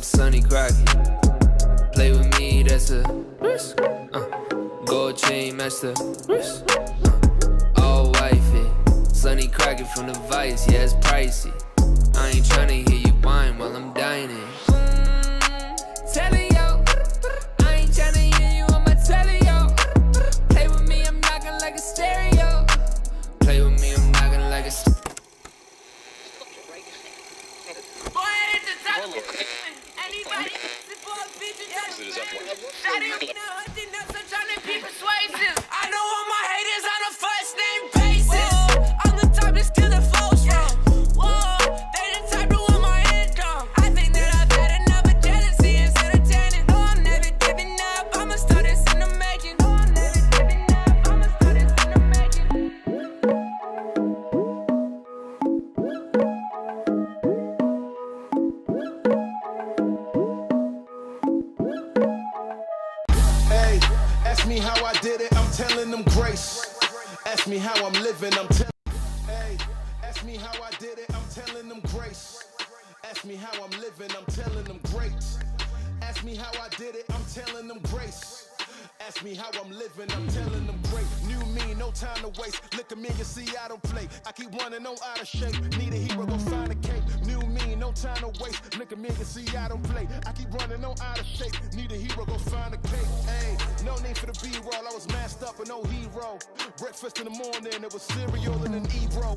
I'm Sonny Crockett. Play with me, that's a risk. Gold chain, match the wrist. All white fit, Sonny Crockett from the Vice, yeah, it's pricey. I ain't tryna hear you whine while I'm dining. Telling yo, I ain't tryna hear you on my telly, yo. Play with me, I'm knocking like a stereo. Play with me, I'm knocking like a stereo. I know all my haters on a first name basis. I'm the type to steal the flow from. Whoa, they the type to want my income. I think that I've had enough of jealousy and entertaining. No, I'm never giving up. I'ma start this in the making. No, I'm never giving up. I'ma start this in the making. Hey, ask me how I did it, I'm telling them grace. Ask me how I'm living, I'm telling. Hey, ask me how I did it, I'm telling them grace. Ask me how I'm living, I'm telling them great. Ask me how I did it, I'm telling them grace. Ask me how I'm living, I'm telling them great. New me, no time to waste. Look at me, you see I don't play. I keep running on out of shape. Need a hero, go sign a cape. New me, no time to waste. Look at me, you see I don't play. I keep running on out of shape. Need a hero, go sign a cape. Hey, no need for the B-roll. I was masked up and no hero. Breakfast in the morning, it was cereal and an E-bro.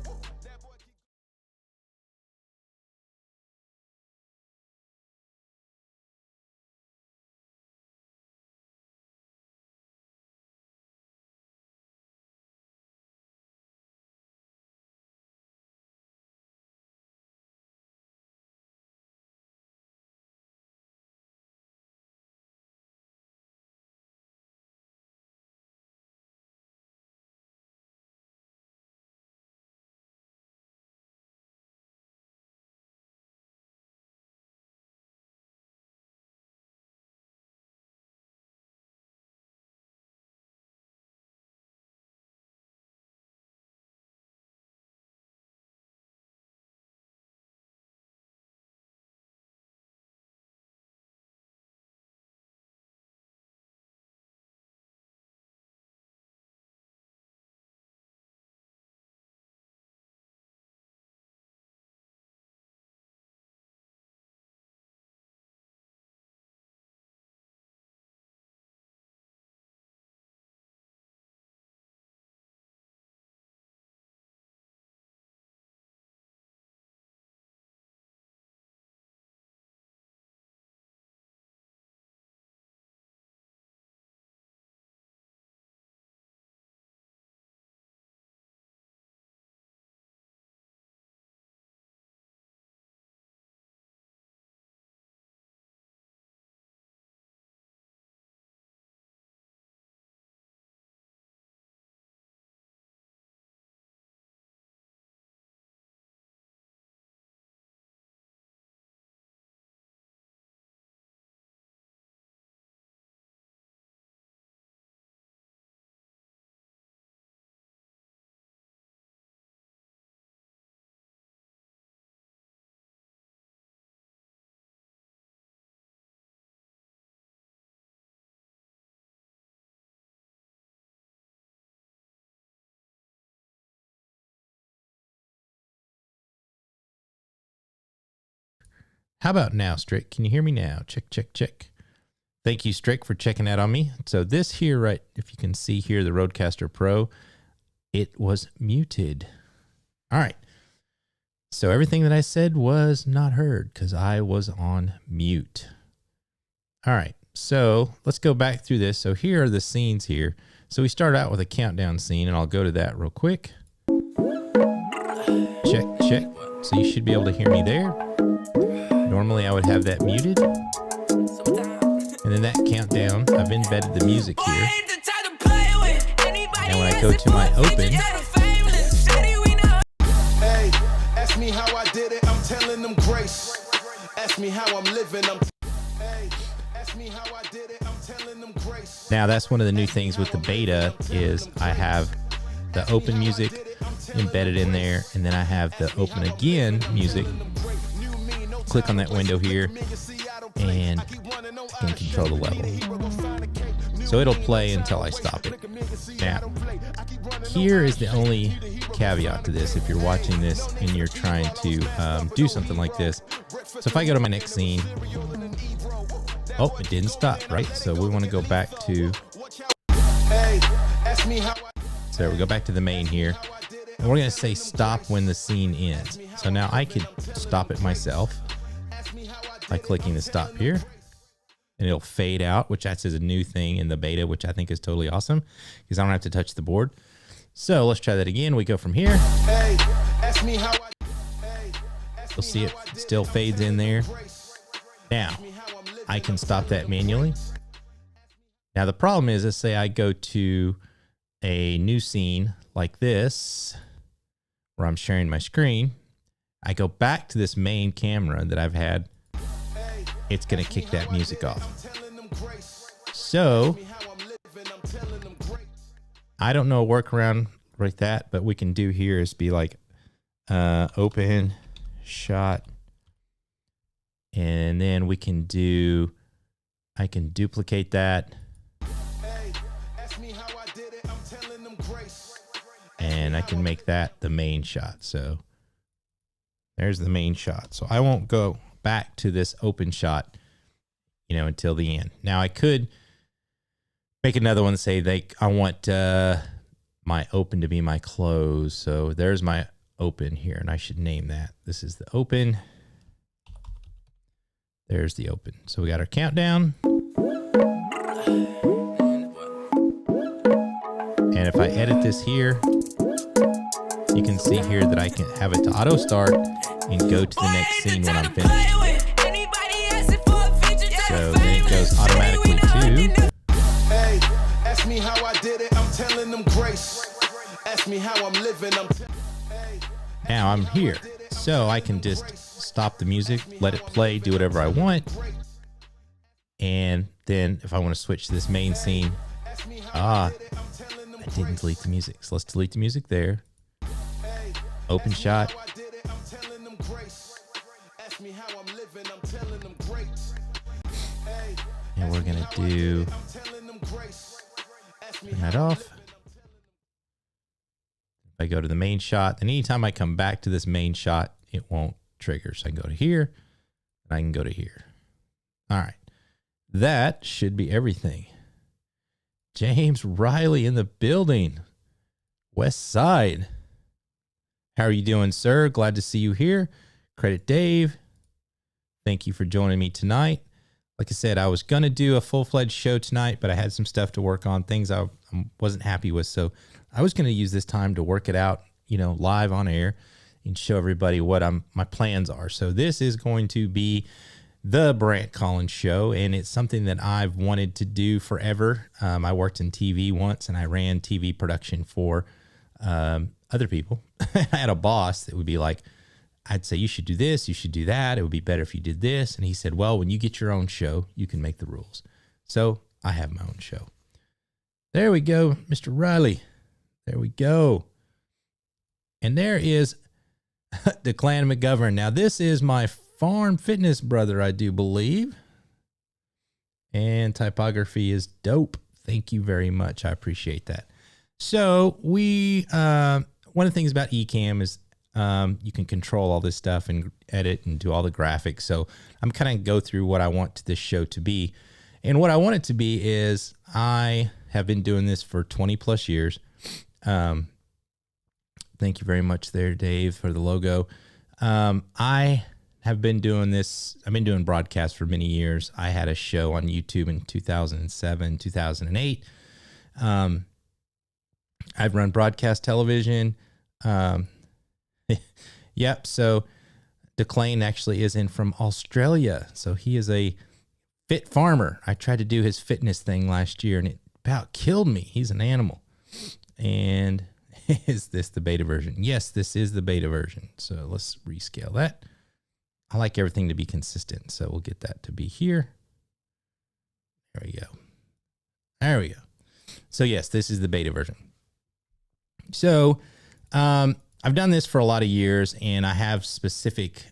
How about now, Strick? Can you hear me now? Check, check, check. Thank you, Strick, for checking that on me. So this here, right, if you can see here, the Rodecaster Pro, it was muted. All right. So everything that I said was not heard because I was on mute. All right. So let's go back through this. So here are the scenes here. So we start out with a countdown scene, and I'll go to that real quick. Check, check. So you should be able to hear me there. Normally I would have that muted. And then that countdown, I've embedded the music here. And when I go to my open, hey, ask me how I did it, I'm telling them grace. Ask me how I'm living, hey, ask me how I did it, I'm telling them grace. Now that's one of the new things with the beta is I have the open music embedded in there, and then I have the open again music. Click on that window here, and I can control the level. So it'll play until I stop it. Now, here is the only caveat to this. If you're watching this and you're trying to do something like this. So if I go to my next scene, oh, it didn't stop, right? So we want to go back to, so we go back to the main here. And we're going to say stop when the scene ends. So now I could stop it myself by clicking the stop here. And it'll fade out, which that's a new thing in the beta, which I think is totally awesome because I don't have to touch the board. So let's try that again. We go from here. You'll see it still fades in there. Now, I can stop that manually. Now, the problem is, let's say I go to a new scene like this, where I'm sharing my screen. I go back to this main camera that I've had. It's going to kick that music off. So, I don't know a workaround like that, but we can do here is be like open shot. And then we can do, I can duplicate that. And I can make that the main shot. So there's the main shot. So I won't go back to this open shot, you know, until the end. Now I could make another one and say I want my open to be my close. So there's my open here, and I should name that. This is the open. There's the open. So we got our countdown. And if I edit this here, you can see here that I can have it to auto start and go to the next scene when I'm finished. So then it goes automatically to. Hey, ask me how I did it, I'm telling them grace. Ask me how I'm living, Now I'm here. So I can just stop the music, let it play, do whatever I want. And then if I want to switch to this main scene, I didn't delete the music. So let's delete the music there. Open shot. And we're going to do, turn that off. If I go to the main shot, then anytime I come back to this main shot, it won't trigger. So I can go to here and I can go to here. All right. That should be everything. James Riley in the building. West Side. How are you doing, sir? Glad to see you here. Credit Dave. Thank you for joining me tonight. Like I said, I was going to do a full-fledged show tonight, but I had some stuff to work on, things I wasn't happy with. So I was going to use this time to work it out, you know, live on air and show everybody what my plans are. So this is going to be the Brant Collins Show, and it's something that I've wanted to do forever. I worked in TV once, and I ran TV production for other people. I had a boss that would be like, I'd say, you should do this, you should do that. It would be better if you did this. And he said, well, when you get your own show, you can make the rules. So I have my own show. There we go, Mr. Riley. There we go. And there is the Clan McGovern. Now, this is my farm fitness brother, I do believe. And typography is dope. Thank you very much. I appreciate that. So one of the things about Ecamm is you can control all this stuff and edit and do all the graphics. So I'm kind of go through what I want this show to be. And what I want it to be is I have been doing this for 20 plus years. Thank you very much there, Dave, for the logo. I have been doing this. I've been doing broadcasts for many years. I had a show on YouTube in 2007, 2008. I've run broadcast television. Yep. So DeClane actually is in from Australia. So he is a fit farmer. I tried to do his fitness thing last year and it about killed me. He's an animal. And is this the beta version? Yes, this is the beta version. So let's rescale that. I like everything to be consistent. So we'll get that to be here. There we go. There we go. So yes, this is the beta version. So, I've done this for a lot of years and I have specific,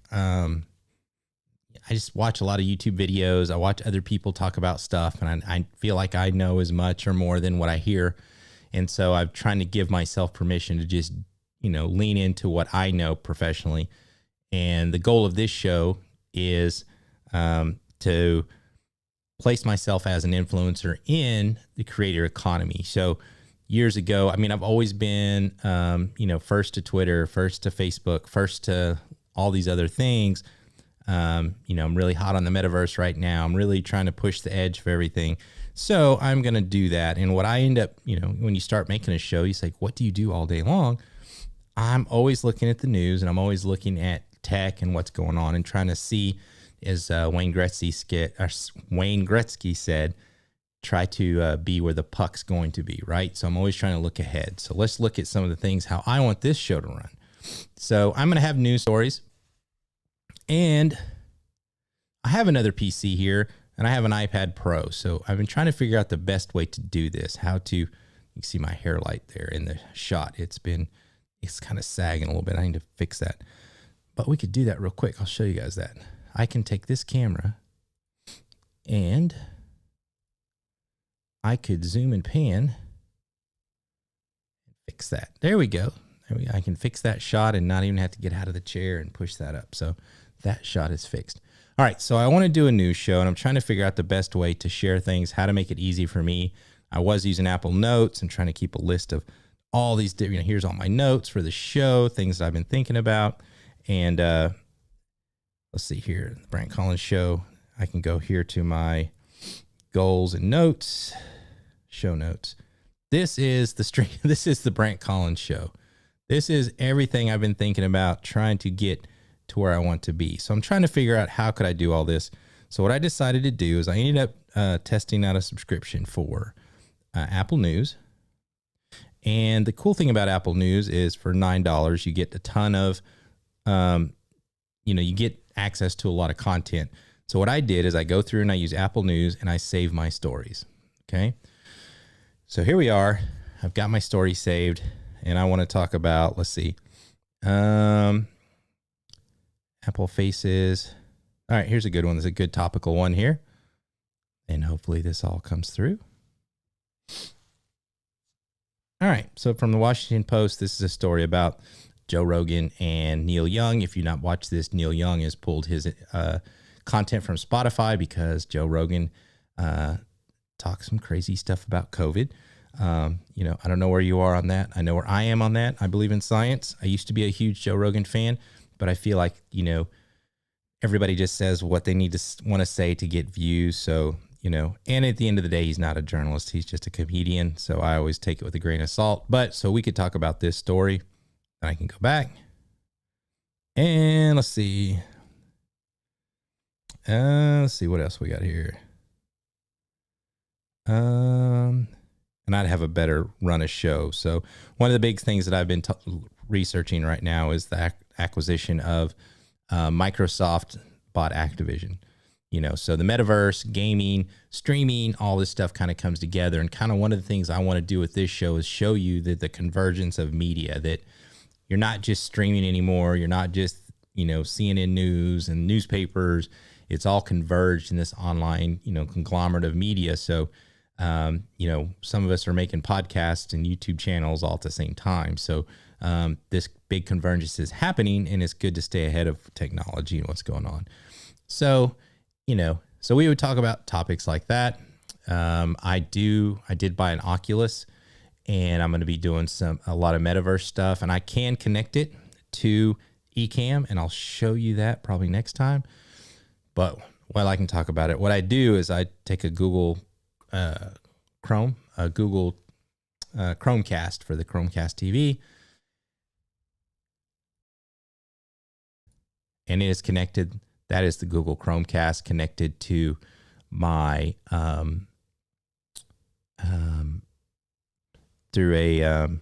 I just watch a lot of YouTube videos. I watch other people talk about stuff, and I feel like I know as much or more than what I hear. And so I'm trying to give myself permission to just, lean into what I know professionally. And the goal of this show is to place myself as an influencer in the creator economy. So years ago, I've always been, first to Twitter, first to Facebook, first to all these other things. I'm really hot on the metaverse right now. I'm really trying to push the edge for everything. So I'm going to do that. And what I end up, when you start making a show, you say, what do you do all day long? I'm always looking at the news, and I'm always looking at tech and what's going on and trying to see, as Wayne Gretzky said, try to be where the puck's going to be, right? So I'm always trying to look ahead. So let's look at some of the things, how I want this show to run. So I'm going to have news stories, and I have another PC here, and I have an iPad Pro. So I've been trying to figure out the best way to do this, you can see my hair light there in the shot. It's kind of sagging a little bit. I need to fix that. But we could do that real quick. I'll show you guys that. I can take this camera and I could zoom and pan. Fix that. There we go. I can fix that shot and not even have to get out of the chair and push that up. So that shot is fixed. All right. So I want to do a news show, and I'm trying to figure out the best way to share things, how to make it easy for me. I was using Apple Notes and trying to keep a list of all these different, here's all my notes for the show, things that I've been thinking about. And let's see here, the Brant Collins Show. I can go here to my goals and notes, show notes. This is the Brant Collins Show. This is everything I've been thinking about, trying to get to where I want to be. So I'm trying to figure out, how could I do all this? So what I decided to do is I ended up testing out a subscription for Apple News. And the cool thing about Apple News is for $9, you get a ton of, you get access to a lot of content. So what I did is I go through and I use Apple News and I save my stories. Okay. So here we are. I've got my story saved, and I want to talk about, let's see, Apple Faces. All right, here's a good one. There's a good topical one here. And hopefully this all comes through. All right, so from the Washington Post, this is a story about Joe Rogan and Neil Young. If you've not watched this, Neil Young has pulled his content from Spotify because Joe Rogan talks some crazy stuff about COVID. I don't know where you are on that. I know where I am on that. I believe in science. I used to be a huge Joe Rogan fan, but I feel like, everybody just says what they need to want to say to get views. So, and at the end of the day, he's not a journalist. He's just a comedian. So I always take it with a grain of salt. But so we could talk about this story. And I can go back. And let's see. Let's see what else we got here. And I'd have a better run of show. So one of the big things that I've been researching right now is the acquisition of Microsoft bought Activision. So the metaverse, gaming, streaming, all this stuff kind of comes together. And kind of one of the things I want to do with this show is show you that the convergence of media, that you're not just streaming anymore. You're not just, CNN news and newspapers. It's all converged in this online, conglomerate of media. So, some of us are making podcasts and YouTube channels all at the same time. So this big convergence is happening, and it's good to stay ahead of technology and what's going on. So, so we would talk about topics like that. I did buy an Oculus, and I'm going to be doing a lot of metaverse stuff, and I can connect it to Ecamm, and I'll show you that probably next time. But while I can talk about it, what I do is I take a Google Chromecast for the Chromecast TV, and it is connected. That is the Google Chromecast connected to my through a let me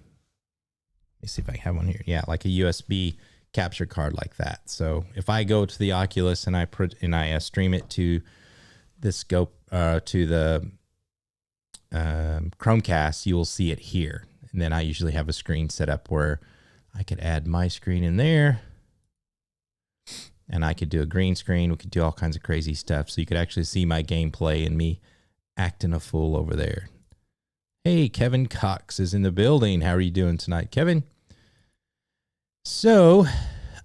see if I have one here. Yeah, like a USB capture card like that. So if I go to the Oculus and I stream it to the scope to the Chromecast, you will see it here. And then I usually have a screen set up where I could add my screen in there. and I could do a green screen. We could do all kinds of crazy stuff. So you could actually see my gameplay and me acting a fool over there. Hey, Kevin Cox is in the building. How are you doing tonight, Kevin? So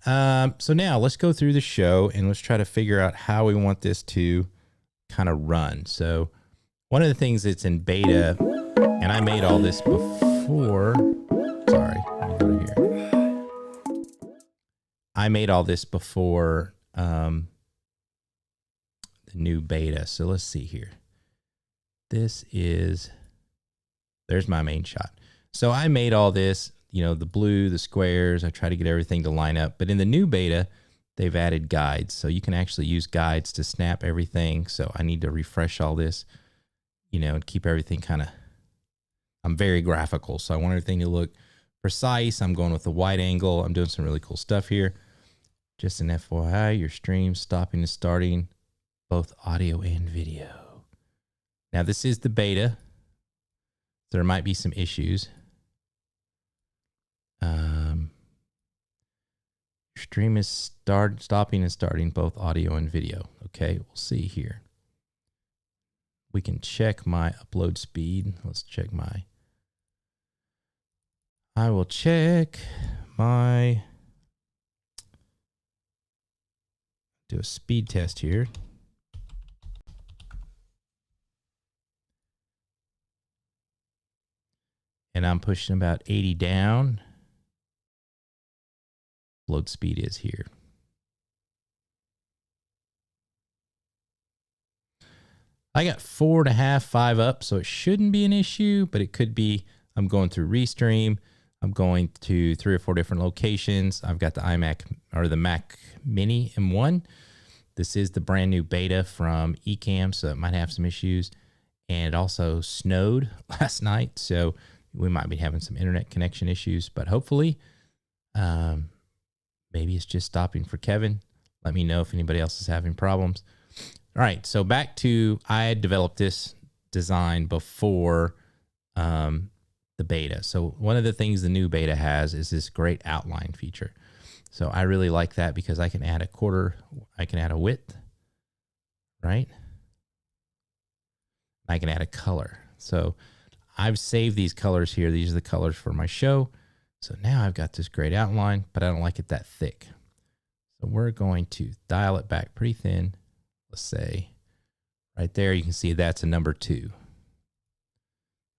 now let's go through the show and let's try to figure out how we want this to kind of run. So one of the things that's in beta, and I made all this before, sorry, let me go here. I made all this before the new beta. So let's see here. There's my main shot. So I made all this, you know, the blue, the squares. I try to get everything to line up. But in the new beta, they've added guides. So you can actually use guides to snap everything. So I need to refresh all this, you know, and keep everything kind of, I'm very graphical. So I want everything to look precise. I'm going with the wide angle. I'm doing some really cool stuff here. Just an FYI, your stream's stopping and starting, both audio and video. Now this is the beta. There might be some issues. Your stream is stopping and starting both audio and video. Okay, we'll see here. We can check my upload speed. Let's check I will check my, do a speed test here. And I'm pushing about 80 down. Load speed is here. I got 4.5, 5 up, so it shouldn't be an issue, but it could be. I'm going through Restream. I'm going to 3 or 4 different locations. I've got the iMac or the Mac Mini M1. This is the brand new beta from Ecamm, so it might have some issues. And it also snowed last night, so we might be having some internet connection issues, but hopefully, maybe it's just stopping for Kevin. Let me know if anybody else is having problems. All right, so back to, I had developed this design before the beta. So one of the things the new beta has is this great outline feature. So I really like that because I can add a quarter, I can add a width, right? I can add a color. So I've saved these colors here. These are the colors for my show. So now I've got this great outline, but I don't like it that thick. So we're going to dial it back pretty thin. Let's say right there, you can see that's a number 2.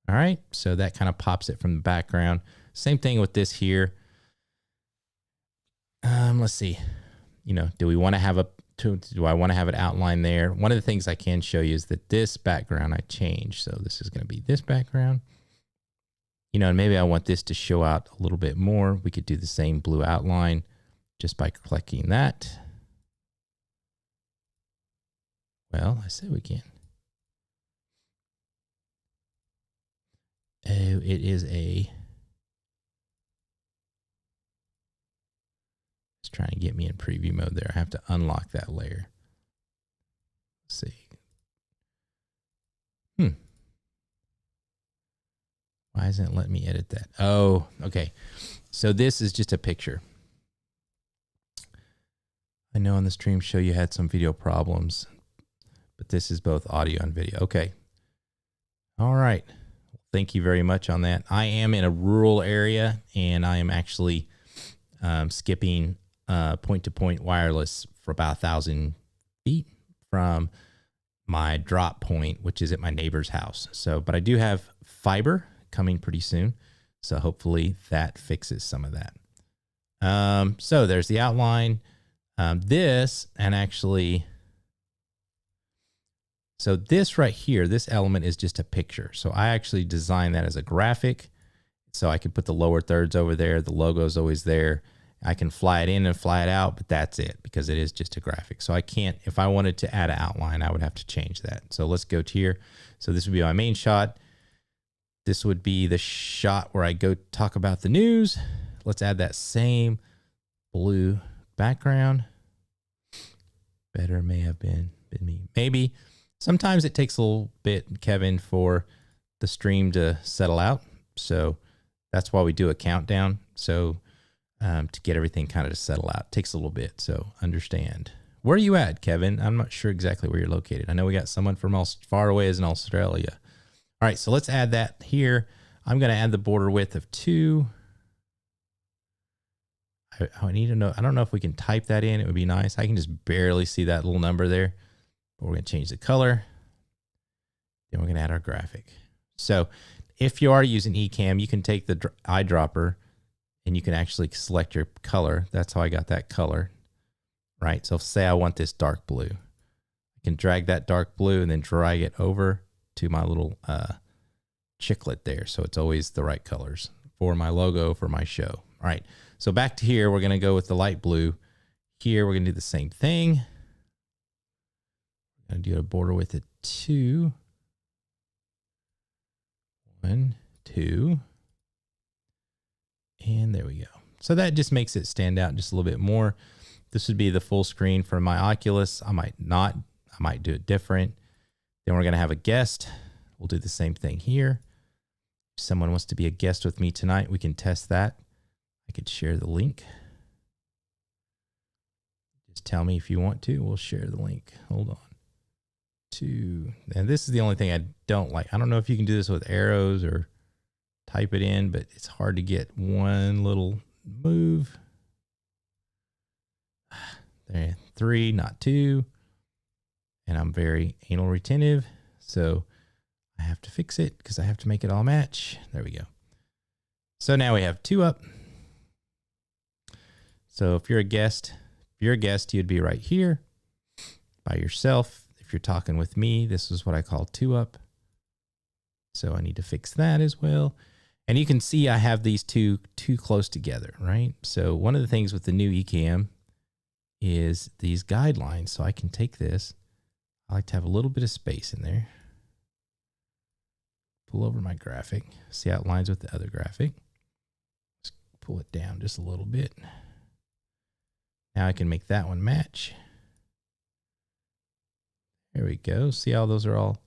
All right, so that kind of pops it from the background. Same thing with this here. Let's see, you know, do I want to have an outline there? One of the things I can show you is that this background I changed. So this is going to be this background, you know, and maybe I want this to show out a little bit more. We could do the same blue outline just by clicking that. Well, I said we can. Oh, it is it's trying to get me in preview mode there. I have to unlock that layer. Let's see. Why isn't it letting me edit that? Oh, okay. So this is just a picture. I know on the stream show you had some video problems, but this is both audio and video. Okay. All right. Thank you very much on that. I am in a rural area and I am actually skipping point-to-point wireless for about 1,000 feet from my drop point, which is at my neighbor's house. So, but I do have fiber coming pretty soon. So hopefully that fixes some of that. So there's the outline. This right here, this element is just a picture. So I actually designed that as a graphic. So I could put the lower thirds over there. The logo's always there. I can fly it in and fly it out, but that's it because it is just a graphic. So I can't, if I wanted to add an outline, I would have to change that. So let's go to here. So this would be my main shot. This would be the shot where I go talk about the news. Let's add that same blue background. Better may have been me. Maybe. Sometimes it takes a little bit, Kevin, for the stream to settle out. So that's why we do a countdown. So to get everything kind of to settle out. It takes a little bit, so understand. Where are you at, Kevin? I'm not sure exactly where you're located. I know we got someone from as far away as in Australia. All right, so let's add that here. I'm going to add the border width of 2. I need to know. I don't know if we can type that in. It would be nice. I can just barely see that little number there. But we're going to change the color. Then we're going to add our graphic. So if you are using Ecamm, you can take the eyedropper and you can actually select your color. That's how I got that color, right? So say I want this dark blue. I can drag that dark blue and then drag it over to my little chiclet there. So it's always the right colors for my logo, for my show. All right. So back to here, we're going to go with the light blue. Here, we're going to do the same thing. We're going to do a border width of 2. 1, 2. And there we go. So that just makes it stand out just a little bit more. This would be the full screen for my Oculus. I might not. I might do it different. Then we're going to have a guest. We'll do the same thing here. If someone wants to be a guest with me tonight, we can test that. I could share the link. Just tell me if you want to. We'll share the link. Hold on. And this is the only thing I don't like. I don't know if you can do this with arrows or type it in, but it's hard to get one little move. There, 3, not 2. And I'm very anal retentive, so I have to fix it because I have to make it all match. There we go. So now we have 2 up. So if you're a guest, you'd be right here by yourself. If you're talking with me, this is what I call 2 up. So I need to fix that as well. And you can see I have these two too close together, right? So one of the things with the new Ecamm is these guidelines. So I can take this. I like to have a little bit of space in there. Pull over my graphic. See how it lines with the other graphic. Just pull it down just a little bit. Now I can make that one match. There we go. See how those are all.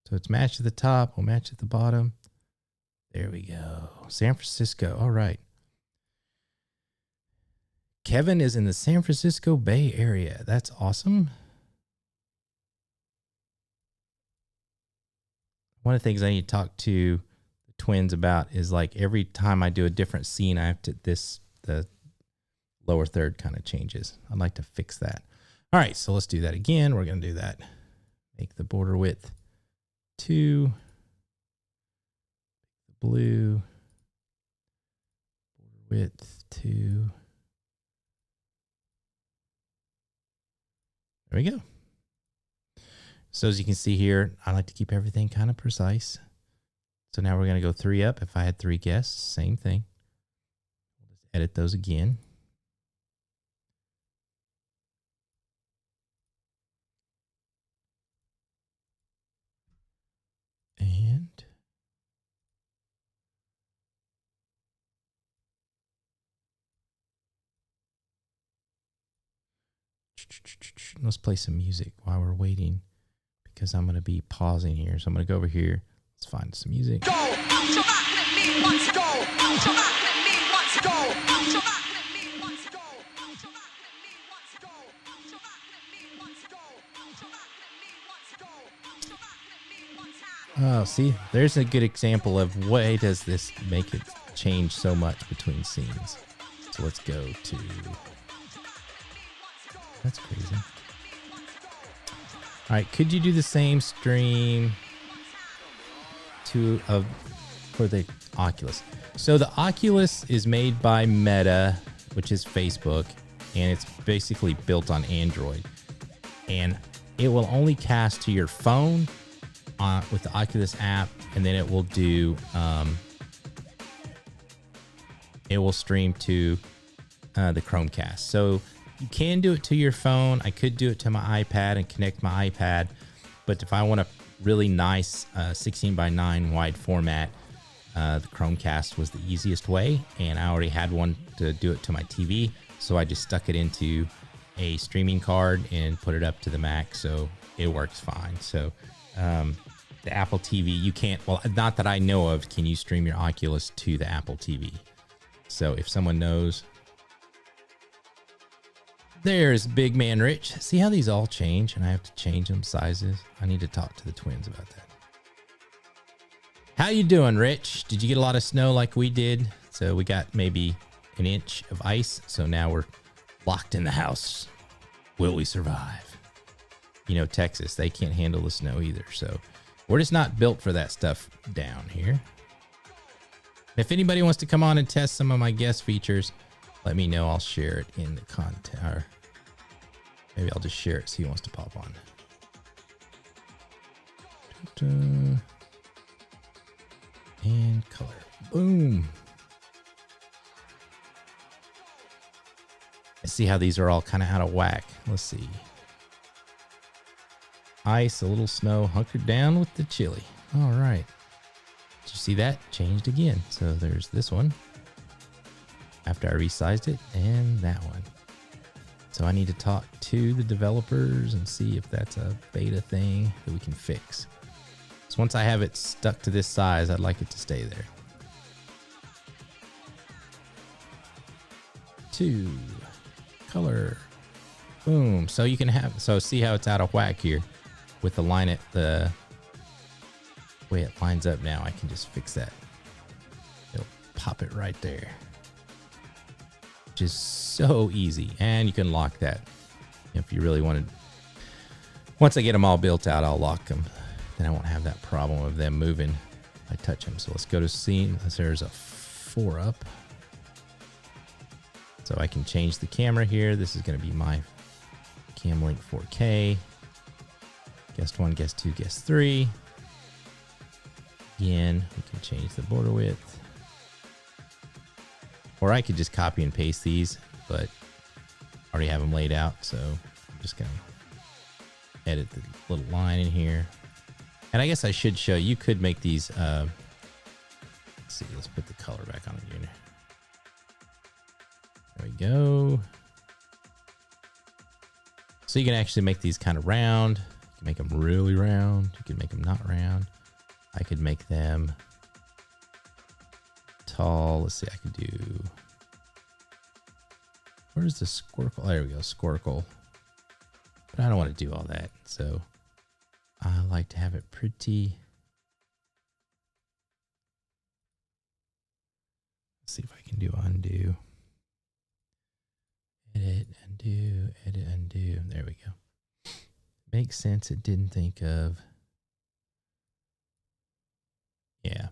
So it's matched at the top. We'll match at the bottom. There we go. San Francisco. All right. Kevin is in the San Francisco Bay Area. That's awesome. One of the things I need to talk to the twins about is like every time I do a different scene, I have to, the lower third kind of changes. I'd like to fix that. All right, so let's do that again. We're going to do that. Make the border width 2. Blue. Border width 2. There we go. So as you can see here, I like to keep everything kind of precise. So now we're going to go 3 up. If I had 3 guests, same thing. We'll just edit those again. And let's play some music while we're waiting, because I'm going to be pausing here. So I'm going to go over here. Let's find some music. Go! Ultra rocket me once. Go! Ultra rocket me once. Go! Ultra rocket me once. Go! Ultra rocket me once. Go! Ultra rocket me once. Go! Ultra rocket me once. Go! Ultra rocket me once. Oh, see, there's a good example of why does this make it change so much between scenes. So let's go to. That's crazy. All right, could you do the same stream for the Oculus? So the Oculus is made by Meta, which is Facebook, and it's basically built on Android. And it will only cast to your phone with the Oculus app, and then it will do it will stream to the Chromecast. So you can do it to your phone. I could do it to my iPad and connect my iPad, but if I want a really nice 16:9 wide format, the Chromecast was the easiest way, and I already had one to do it to my TV, so I just stuck it into a streaming card and put it up to the Mac, so it works fine. So the Apple TV, you can't, well, not that I know of, can you stream your Oculus to the Apple TV? So if someone knows, there's Big Man Rich. See how these all change, and I have to change them sizes. I need to talk to the twins about that. How you doing, Rich? Did you get a lot of snow like we did? So we got maybe an inch of ice. So now we're locked in the house. Will we survive? You know, Texas, they can't handle the snow either. So we're just not built for that stuff down here. If anybody wants to come on and test some of my guest features, let me know. I'll share it in the content. Or maybe I'll just share it so he wants to pop on. Da-da. And color. Boom. I see how these are all kind of out of whack. Let's see. Ice, a little snow, hunkered down with the chili. All right. Did you see that? Changed again. So there's this one after I resized it, and that one. So I need to talk to the developers and see if that's a beta thing that we can fix. So once I have it stuck to this size, I'd like it to stay there. 2, color, boom. So you can have, so see how it's out of whack here with the line at the way it lines up now. I can just fix that. It'll pop it right there. Which is so easy. And you can lock that if you really wanted. Once I get them all built out, I'll lock them. Then I won't have that problem of them moving if I touch them. So let's go to scene. There's a 4-up. So I can change the camera here. This is going to be my Camlink 4K. Guest 1, guest 2, guest 3. Again, we can change the border width. Or I could just copy and paste these, but I already have them laid out. So I'm just going to edit the little line in here. And I guess I should show, you could make these, let's see, let's put the color back on again. There we go. So you can actually make these kind of round. You can make them really round. You can make them not round. I could make them tall. Let's see, I could do, where's the squircle? There we go, squircle. But I don't want to do all that. So I like to have it pretty. Let's see if I can do undo. Edit, undo, edit, undo. There we go. Makes sense. It didn't think of. Yeah.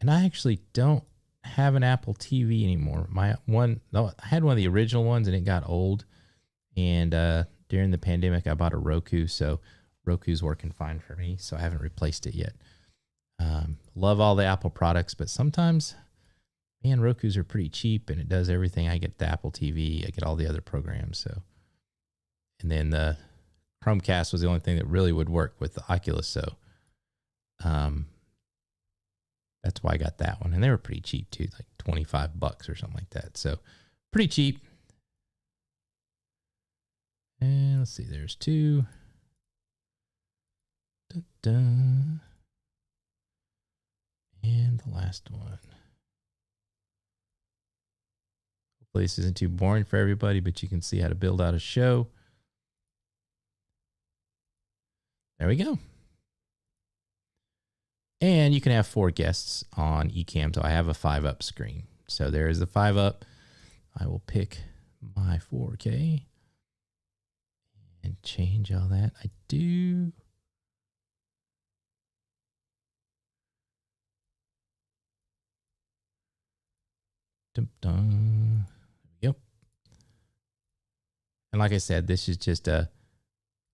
And I actually don't have an Apple TV anymore. My one, no, I had one of the original ones and it got old. And during the pandemic, I bought a Roku. So Roku's working fine for me. So I haven't replaced it yet. Love all the Apple products, but sometimes, man, Roku's are pretty cheap and it does everything. I get the Apple TV. I get all the other programs. So, and then the Chromecast was the only thing that really would work with the Oculus. So, that's why I got that one. And they were pretty cheap too, like $25 or something like that. So pretty cheap. And let's see, there's 2. Da-da. And the last one. Hopefully this isn't too boring for everybody, but you can see how to build out a show. There we go. And you can have 4 guests on Ecamm. So I have a 5-up screen. So there is the 5-up. I will pick my 4K and change all that. I do. Dum-dum. Yep. And like I said, this is just a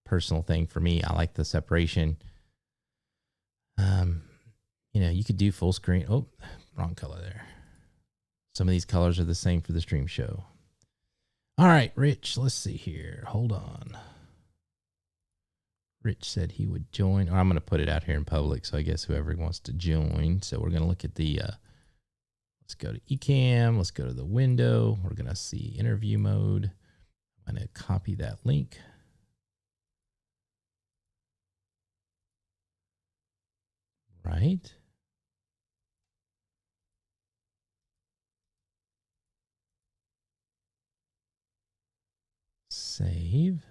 personal thing for me. I like the separation. You know, you could do full screen. Oh, wrong color there. Some of these colors are the same for the stream show. All right, Rich, let's see here. Hold on. Rich said he would join, or I'm going to put it out here in public. So I guess whoever wants to join. So we're going to look at the, let's go to Ecamm. Let's go to the window. We're going to see interview mode. I'm going to copy that link. Right. save.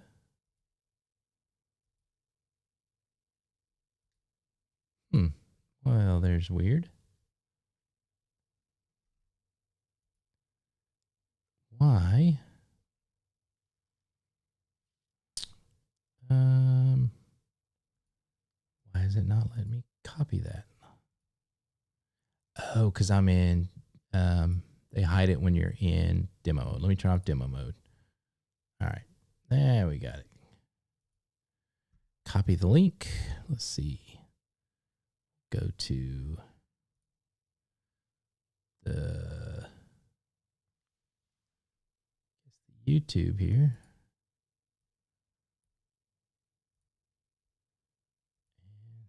Well, there's weird. Why? Why is it not letting me copy that? Oh, because I'm in, they hide it when you're in demo mode. Let me turn off demo mode. All right, there we got it. Copy the link. Let's see. Go to the YouTube here.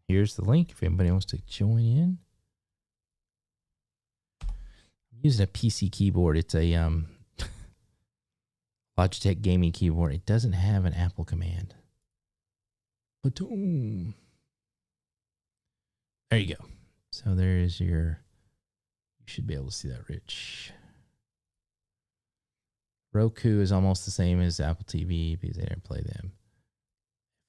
Here's the link if anybody wants to join in. I'm using a PC keyboard. It's a Logitech gaming keyboard. It doesn't have an Apple command. Boom. There you go. So there's your, you should be able to see that, Rich. Roku is almost the same as Apple TV because they didn't play them.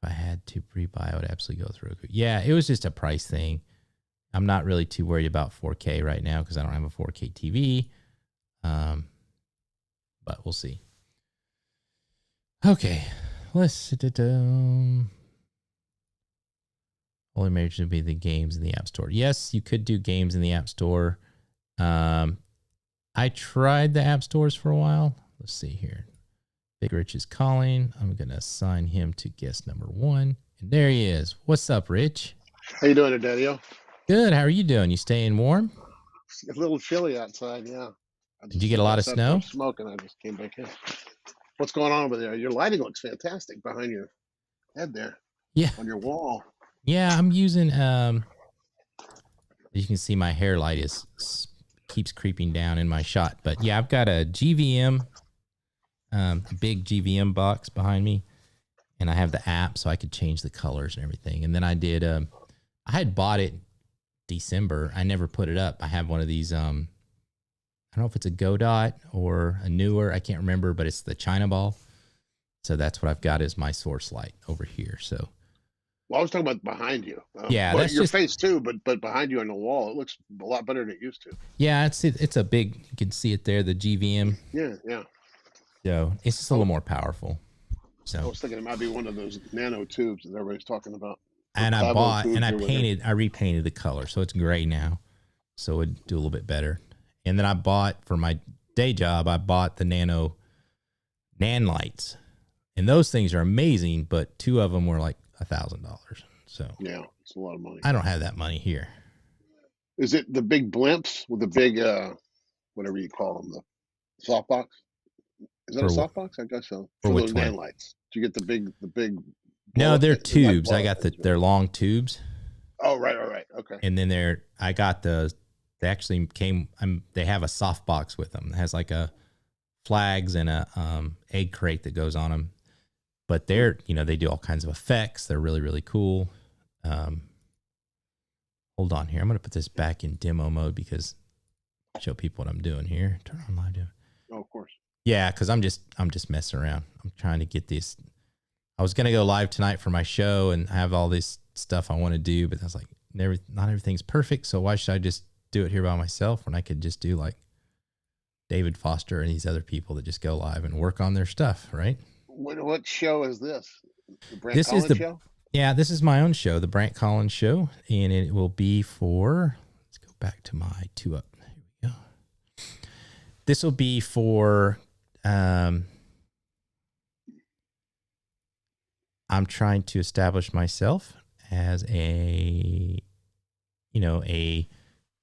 If I had to pre-buy, I would absolutely go with Roku. Yeah, it was just a price thing. I'm not really too worried about 4K right now because I don't have a 4K TV. But we'll see. Okay, let's. Only major would be the games in the App Store. Yes, you could do games in the App Store. I tried the App Stores for a while. Let's see here. Big Rich is calling. I'm going to assign him to guest number 1. And there he is. What's up, Rich? How you doing today, Daddy-O? Good. How are you doing? You staying warm? It's a little chilly outside, yeah. Did you get a lot of snow? Smoking. I just came back in. What's going on over there? Your lighting looks fantastic behind your head there. Yeah. On your wall. Yeah, I'm using, as you can see, my hair light keeps creeping down in my shot. But yeah, I've got a GVM, big GVM box behind me, and I have the app so I could change the colors and everything. And then I did, I had bought it December. I never put it up. I have one of these, I don't know if it's a Godot or a newer, I can't remember, but it's the China ball. So that's what I've got as my source light over here. So. Well, I was talking about behind you. Yeah, well, that's your just face too, but behind you on the wall, it looks a lot better than it used to. Yeah, it's a big. You can see it there, the GVM. Yeah. So it's just a little more powerful. So I was thinking it might be one of those nano tubes that everybody's talking about. And I bought and I repainted the color, so it's gray now. So it'd do a little bit better. And then I bought for my day job. I bought the Nan lights, and those things are amazing. But 2 of them were like $1,000. So yeah, it's a lot of money. I don't have that money here. Is it the big blimps with the big whatever you call them, the softbox? Is that a softbox? I guess so. For those which one? man lights. Do you get the big? No, they're tubes. I got they're long tubes. Oh, right. Okay. And then they actually came. They have a softbox with them. It has like a flags and a egg crate that goes on them. But they do all kinds of effects. They're really, really cool. Hold on here. I'm going to put this back in demo mode because show people what I'm doing here. Turn on live demo. Oh, of course. Yeah, because I'm just messing around. I'm trying to get this. I was going to go live tonight for my show and have all this stuff I want to do, but I was like, not everything's perfect. So why should I just do it here by myself when I could just do like David Foster and these other people that just go live and work on their stuff, right? What show is this? The Brant Collins show? Yeah, this is my own show, the Brant Collins Show, and it will be for. Let's go back to my 2 up. Here we go. This will be for. I'm trying to establish myself as a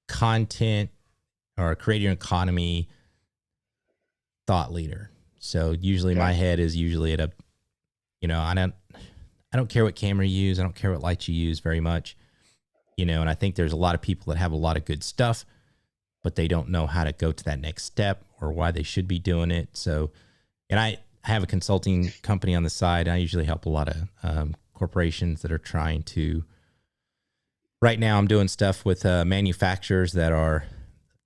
content or a creator economy thought leader. So usually my head is usually at I don't care what camera you use. I don't care what light you use very much, and I think there's a lot of people that have a lot of good stuff, but they don't know how to go to that next step or why they should be doing it. So, and I have a consulting company on the side. I usually help a lot of corporations that are trying to, right now I'm doing stuff with manufacturers that are,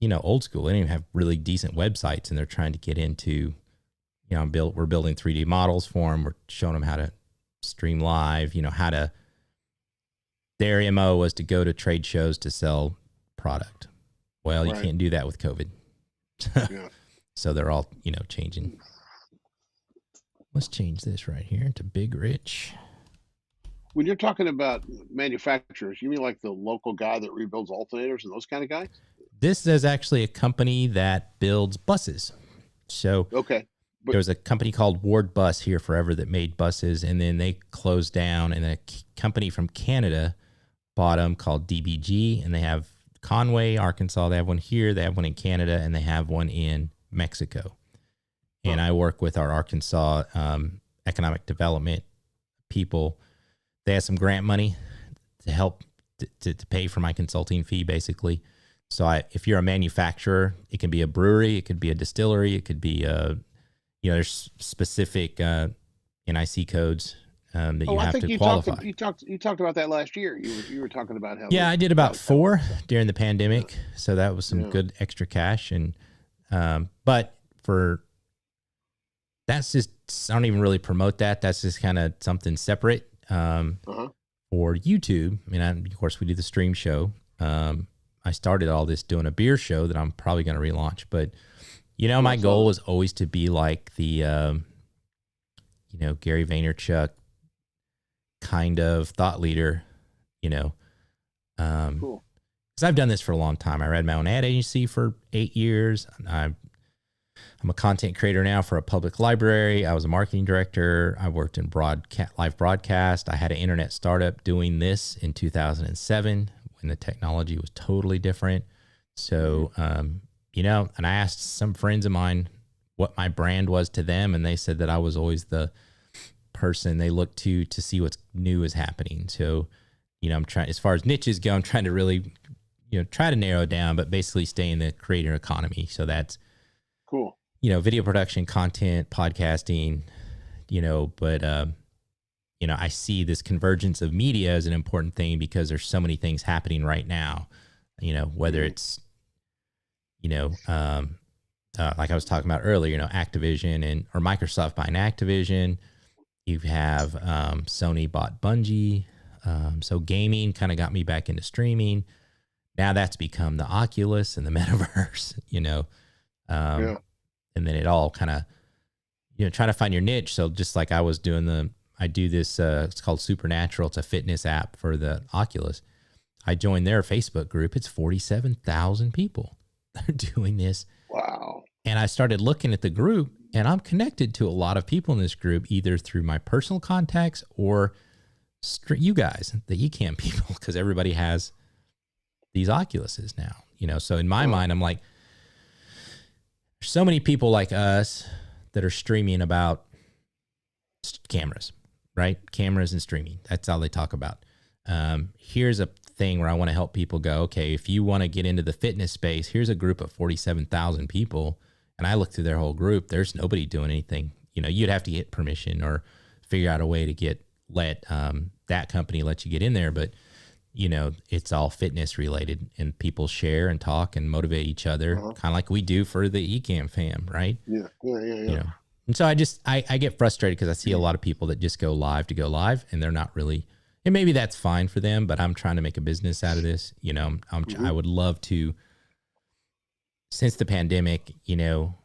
old school. They don't even have really decent websites and they're trying to get into, You know, we're building 3D models for them. We're showing them how to stream live, you know, how to, their MO was to go to trade shows to sell product. Well, you Right. can't do that with COVID. Yeah. So they're all, you know, changing. Let's change this right here to Big Rich. When you're talking about manufacturers, you mean like the local guy that rebuilds alternators and those kind of guys? This is actually a company that builds buses. So Okay. But there was a company called Ward Bus here forever that made buses, and then they closed down, and a company from Canada bought them called DBG, and they have Conway, Arkansas. They have one here, they have one in Canada, and they have one in Mexico. And I work with our Arkansas economic development people. They have some grant money to help to pay for my consulting fee, basically. So if you're a manufacturer, it can be a brewery, it could be a distillery, it could be you know, there's specific NIC codes that you have to qualify. You talked about that last year. You were talking about how. Yeah, I did about 4 during the pandemic, so that was some good extra cash. And but for that's just, I don't even really promote that. That's just kind of something separate for YouTube. I mean, of course, we do the stream show. I started all this doing a beer show that I'm probably going to relaunch, but you know, my goal was always to be like the, you know, Gary Vaynerchuk kind of thought leader, you know. Cool. Because I've done this for a long time. I ran my own ad agency for 8 years. I'm a content creator now for a public library. I was a marketing director. I worked in live broadcast. I had an internet startup doing this in 2007 when the technology was totally different. So, you know, and I asked some friends of mine what my brand was to them, and they said that I was always the person they looked to see what's new is happening. So, you know, I'm trying, as far as niches go, I'm trying to really, you know, try to narrow it down, but basically stay in the creator economy. So that's cool. You know, video production, content, podcasting, you know, but, you know, I see this convergence of media as an important thing because there's so many things happening right now, you know, whether it's, you know, like I was talking about earlier, you know, Activision or Microsoft buying Activision. You have Sony bought Bungie. So gaming kind of got me back into streaming. Now that's become the Oculus and the metaverse, you know. And then it all kind of, you know, trying to find your niche. So just like I was doing I do this, it's called Supernatural. It's a fitness app for the Oculus. I joined their Facebook group. It's 47,000 people that are doing this. Wow. And I started looking at the group, and I'm connected to a lot of people in this group, either through my personal contacts or you guys, the Ecamm people, because everybody has these Oculuses now, you know. So in my mind, I'm like, there's so many people like us that are streaming about cameras, right? Cameras and streaming. That's all they talk about. Here's a thing where I want to help people go, okay, if you want to get into the fitness space, here's a group of 47,000 people. And I look through their whole group. There's nobody doing anything. You know, you'd have to get permission or figure out a way to let that company let you get in there. But, you know, it's all fitness related, and people share and talk and motivate each other, kind of like we do for the Ecamm fam, right? Yeah. You know, and so I get frustrated because I see a lot of people that just go live to go live, and they're not really, and maybe that's fine for them, but I'm trying to make a business out of this. You know, I would love to, since the pandemic, you know,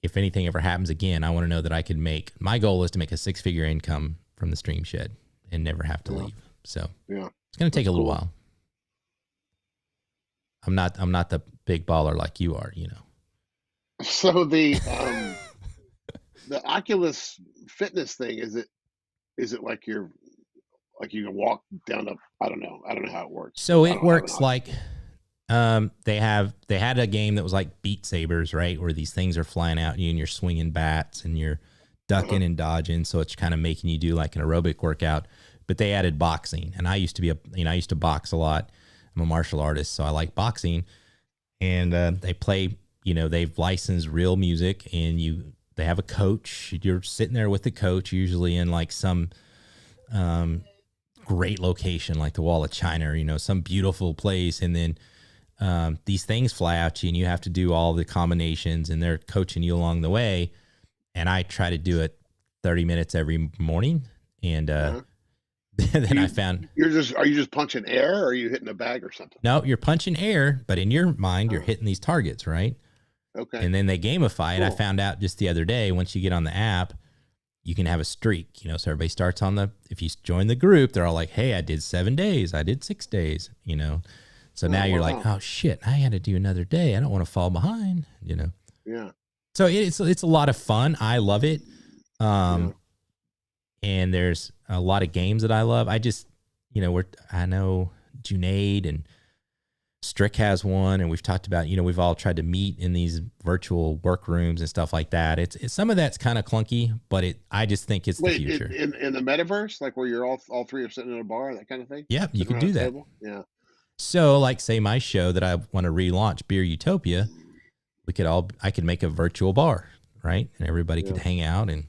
if anything ever happens again, I want to know that I could my goal is to make a 6-figure income from the stream shed and never have to leave. So it's going to take a little while. I'm not the big baller like you are, you know. So the Oculus fitness thing, is it like you can walk down I don't know how it works. So it works like they had a game that was like Beat Sabers, right, where these things are flying out at you and you're swinging bats and you're ducking and dodging, so it's kind of making you do like an aerobic workout. But they added boxing, and I used to box a lot. I'm a martial artist, so I like boxing. And they play, you know, they've licensed real music, and they have a coach. You're sitting there with the coach, usually in like some great location, like the Wall of China, or, you know, some beautiful place. And then these things fly out to you, and you have to do all the combinations, and they're coaching you along the way. and I try to do it 30 minutes every morning. And then I found Are you just punching air, or are you hitting a bag or something? no, you're punching air, but in your mind, you're hitting these targets, right? Okay. And then they gamify it. I Cool. found out just the other day, once you get on the app, you can have a streak, you know, so everybody starts on if you join the group, they're all like, hey, I did 7 days. I did 6 days, you know? So now you're like, oh shit, I had to do another day. I don't want to fall behind, you know? Yeah. So it's a lot of fun. I love it. And there's a lot of games that I love. I just, you know, I know Junaid and Strick has one, and we've talked about, you know, we've all tried to meet in these virtual workrooms and stuff like that. It's some of that's kind of clunky, but I just think it's the future. In the metaverse, like where you're all three are sitting in a bar, that kind of thing? Yeah, you Sitting could around do a that. table? Yeah. So like say my show that I want to relaunch, Beer Utopia, I could make a virtual bar, right? And everybody could hang out, and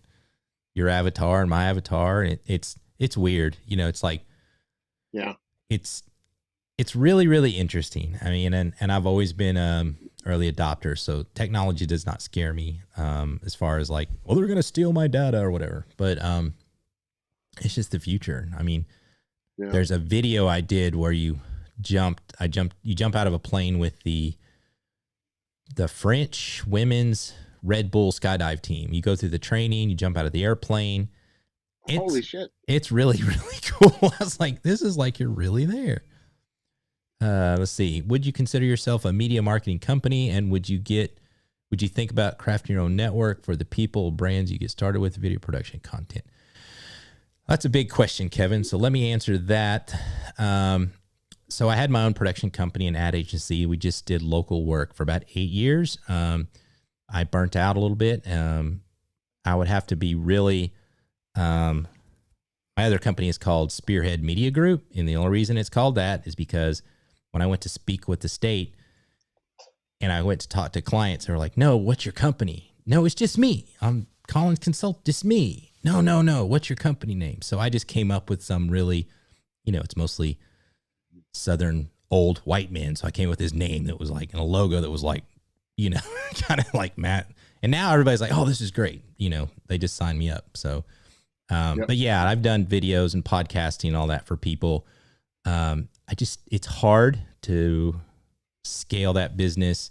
your avatar and my avatar, and it's weird. You know, it's like, yeah, it's really, really interesting. I mean, and I've always been early adopter, so technology does not scare me as far as like, well, they're going to steal my data or whatever. But it's just the future. I mean, there's a video I did where you jump out of a plane with the French women's Red Bull skydive team. You go through the training, you jump out of the airplane. Holy shit. It's really, really cool. I was like, this is like you're really there. Let's see. Would you consider yourself a media marketing company? And would you think about crafting your own network for the people, brands you get started with, video production content? That's a big question, Kevin. So let me answer that. So I had my own production company and ad agency. We just did local work for about 8 years. I burnt out a little bit. I would have to be really, my other company is called Spearhead Media Group. And the only reason it's called that is because when I went to speak with the state and I went to talk to clients, they were like, no, what's your company? No, it's just me. I'm Collins Consult, just me. No. What's your company name? So I just came up with some really, you know, it's mostly Southern old white men. So I came with his name that was like, and a logo that was like, you know, kind of like Matt. And now everybody's like, oh, this is great. You know, they just signed me up. So, but yeah, I've done videos and podcasting and all that for people. It's hard to scale that business.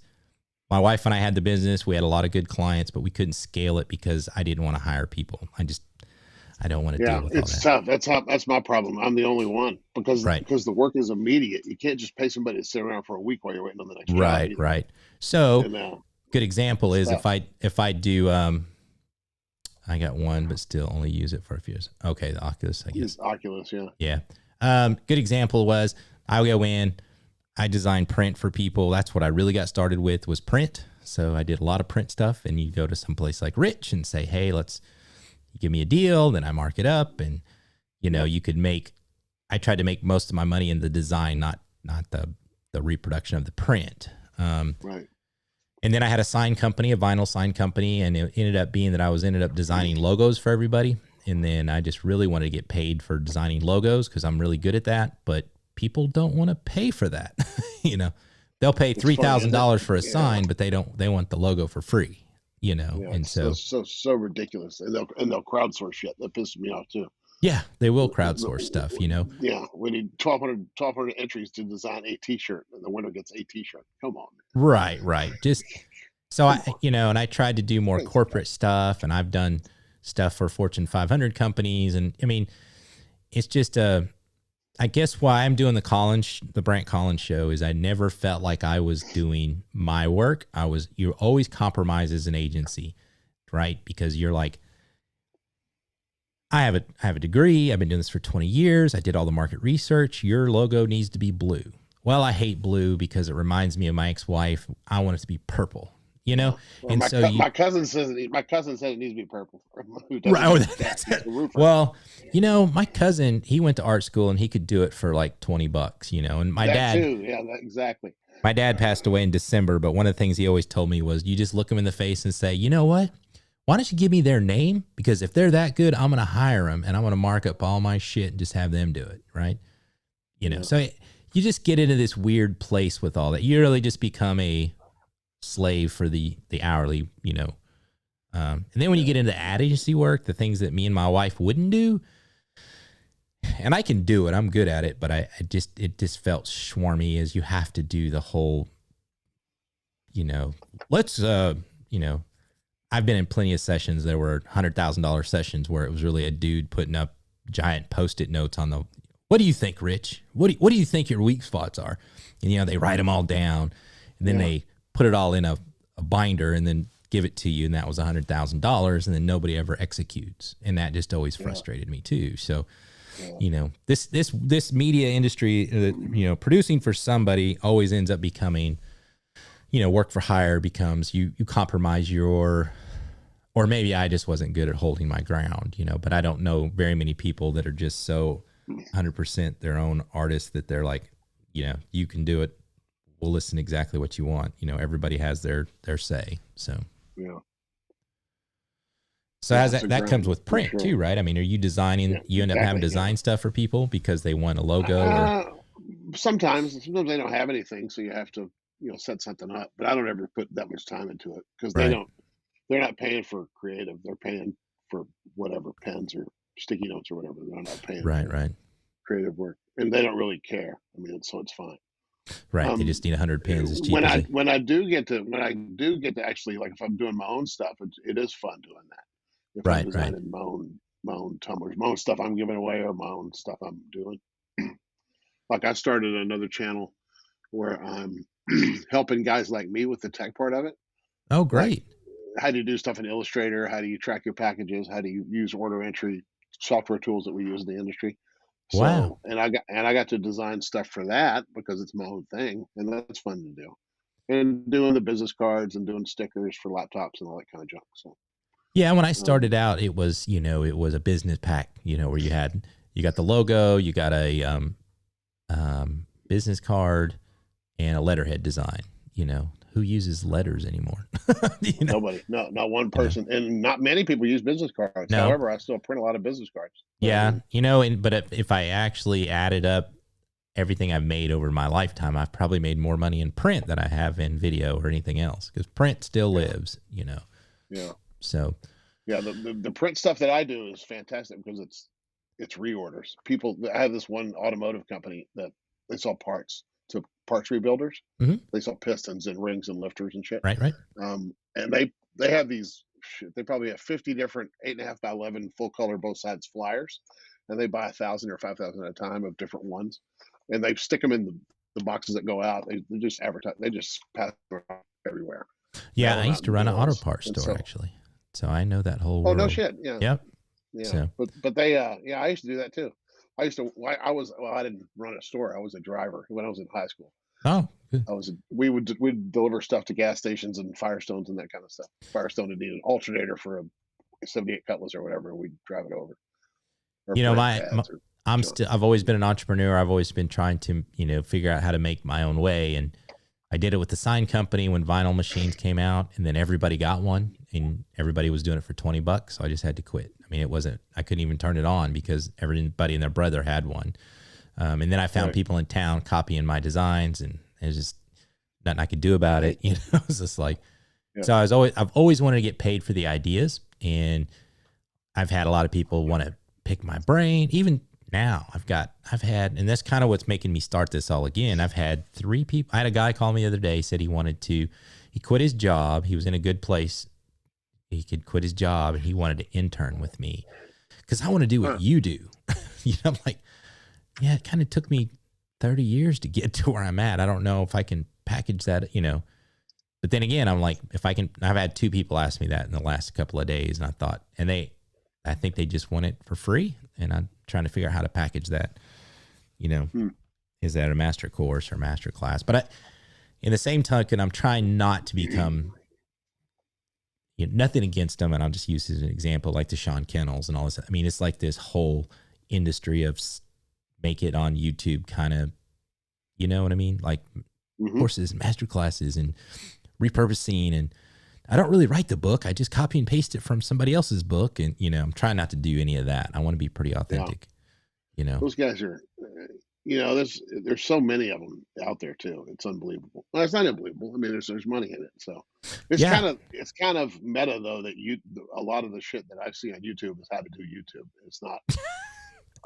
My wife and I had the business. We had a lot of good clients, but we couldn't scale it because I didn't want to hire people. I don't want to deal with all that. It's tough. That's my problem. I'm the only one because the work is immediate. You can't just pay somebody to sit around for a week while you're waiting on the next job. Right. So good example is if I do, I got one, but still only use it for a few years. Okay. The Oculus, I guess. Use Oculus. Yeah. Yeah. Good example was I go in, I design print for people. That's what I really got started with was print. So I did a lot of print stuff, and you go to some place like Rich and say, hey, give me a deal. Then I mark it up, and you know, I tried to make most of my money in the design, not the reproduction of the print. Right. And then I had a sign company, a vinyl sign company, and it ended up being that I ended up designing logos for everybody. And then I just really wanted to get paid for designing logos because I'm really good at that, but people don't want to pay for that. You know, they'll pay $3,000 for a sign, but they want the logo for free, you know? Yeah, and so ridiculous. And they'll crowdsource shit. That pisses me off too. Yeah, they will crowdsource stuff, you know? Yeah. We need 1,200 entries to design a t-shirt, and the winner gets a t-shirt. Come on. Man. Right. Just so and I tried to do more corporate stuff, and I've done stuff for Fortune 500 companies. And I mean, it's just I guess why I'm doing the Brant Collins show is I never felt like I was doing my work. You're always compromised as an agency, right? Because you're like, I have a degree. I've been doing this for 20 years. I did all the market research. Your logo needs to be blue. Well, I hate blue because it reminds me of my ex-wife. I want it to be purple, you know? Well, and my cousin says it needs to be purple. Right. Well, you know, my cousin, he went to art school and he could do it for like $20, you know, and my dad too. Yeah, exactly. My dad passed away in December, but one of the things he always told me was you just look them in the face and say, you know what? Why don't you give me their name? Because if they're that good, I'm going to hire them and I'm going to mark up all my shit and just have them do it. Right. You know, so you just get into this weird place with all that. You really just become a slave for the hourly, you know, And then when you get into ad agency work, the things that me and my wife wouldn't do, and I can do it, I'm good at it, but it just felt swarmy, as you have to do the whole, let's, I've been in plenty of sessions that were $100,000 sessions where it was really a dude putting up giant Post-it notes on the, what do you think, Rich? What do you think your weak spots are? And, they write them all down, and then they put it all in a binder and then give it to you. And that was $100,000. And then nobody ever executes. And that just always frustrated me too. So, this media industry, producing for somebody always ends up becoming, work for hire becomes you compromise or maybe I just wasn't good at holding my ground, but I don't know very many people that are just so 100% their own artists that they're like, you can do it. We'll listen exactly what you want. Everybody has their say. So, So as that comes with print too, right? I mean, are you designing, you end up having design stuff for people because they want a logo? Or? Sometimes they don't have anything. So you have to, set something up, but I don't ever put that much time into it because they're not paying for creative. They're paying for whatever pens or sticky notes or whatever. They're not paying for creative work, and they don't really care. I mean, so it's fine. Right. They just need 100 pins as cheap when I do get to actually, like if I'm doing my own stuff, it is fun doing that. If I'm designing my own tumblers, my own stuff I'm giving away, or my own stuff I'm doing. Like I started another channel where I'm helping guys like me with the tech part of it. Oh, great. Like, how do you do stuff in Illustrator? How do you track your packages? How do you use order entry software tools that we use in the industry? So, wow. And I got to design stuff for that because it's my own thing, and that's fun to do. And doing the business cards and doing stickers for laptops and all that kind of junk. So yeah, when I started out, it was it was a business pack, where you got the logo, you got a business card, and a letterhead design. Who uses letters anymore? Nobody, not one person, and not many people use business cards. No. However, I still print a lot of business cards. Yeah, but if I actually added up everything I've made over my lifetime, I've probably made more money in print than I have in video or anything else, because print still lives. Yeah. So. Yeah, the print stuff that I do is fantastic because it's reorders. I have this one automotive company that they sell parts to parts rebuilders. Mm-hmm. They sell pistons and rings and lifters and shit. Right. And they have these. They probably have 50 different 8.5 by 11 full color both sides flyers, and they buy 1,000 or 5,000 at a time of different ones, and they stick them in the boxes that go out. They just advertise. They just pass them everywhere. Yeah, I used to run an auto parts store actually, so I know that whole world. Oh no shit! Yeah. Yep. Yeah. So. But they I used to do that too. I didn't run a store. I was a driver when I was in high school. Oh, good. We'd deliver stuff to gas stations and Firestones and that kind of stuff. Firestone would need an alternator for a 78 Cutlass or whatever, and we'd drive it over. I've always been an entrepreneur. I've always been trying to, figure out how to make my own way. And I did it with the sign company when vinyl machines came out, and then everybody got one and everybody was doing it for $20. So I just had to quit. I mean, I couldn't even turn it on because everybody and their brother had one. And then I found people in town copying my designs, and there's just nothing I could do about it. It's just like, so I've always wanted to get paid for the ideas, and I've had a lot of people want to pick my brain. Even now I've had, and that's kind of what's making me start this all again. I've had 3 people. I had a guy call me the other day, said he quit his job. He was in a good place. He could quit his job, and he wanted to intern with me because I want to do what you do. I'm like, yeah, it kind of took me 30 years to get to where I'm at. I don't know if I can package that, but then again, I'm like, I've had 2 people ask me that in the last couple of days, and I think they just want it for free, and I'm trying to figure out how to package that. Is that a master course or master class? But in the same token, I'm trying not to become, nothing against them, and I'll just use as an example, like the Sean Kennels and all this. I mean, it's like this whole industry of make it on YouTube kind of, you know what I mean? Like courses, master classes, and repurposing. And I don't really write the book. I just copy and paste it from somebody else's book. And, I'm trying not to do any of that. I want to be pretty authentic, Those guys are, there's so many of them out there too. It's unbelievable. Well, it's not unbelievable. I mean, there's money in it. So Yeah. it's kind of meta though that a lot of the shit that I see on YouTube is how to do YouTube. It's not,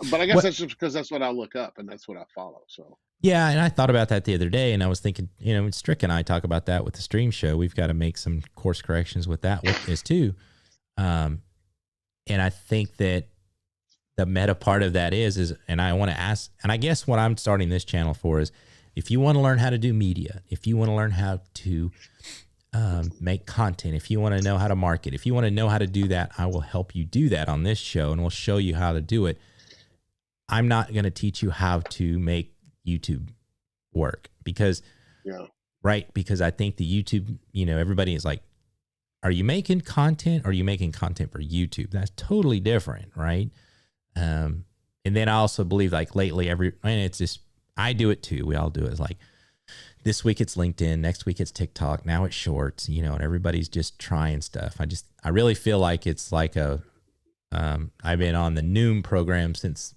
but I guess What? that's just because that's what I look up and that's what I follow. So Yeah, and I thought about that the other day, and I was thinking, Strick and I talk about that with the stream show. We've got to make some course corrections with that is too. And I think that the meta part of that is, and I want to ask, and I guess what I'm starting this channel for is, if you want to learn how to do media, if you want to learn how to make content, if you want to know how to market, if you want to know how to do that, I will help you do that on this show, and we'll show you how to do it. I'm not going to teach you how to make YouTube work because I think the YouTube, everybody is like, are you making content or are you making content for YouTube? That's totally different, right? And then I also believe like lately and it's just, I do it too. We all do it. It's like this week it's LinkedIn, next week it's TikTok, now it's Shorts, and everybody's just trying stuff. I really feel like it's like I've been on the Noom program since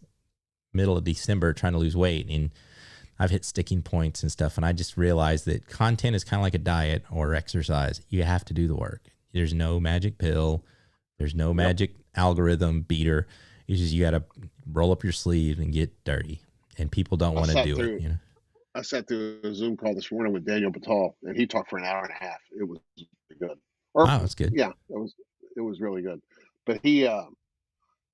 middle of December trying to lose weight, and I've hit sticking points and stuff. And I just realized that content is kind of like a diet or exercise. You have to do the work. There's no magic pill. There's no magic algorithm beater. It's just, you got to roll up your sleeve and get dirty, and people don't want to do it. I sat through a Zoom call this morning with Daniel Batal, and he talked for an hour and a half. It was good. Wow, that's good. Yeah, it was really good. But he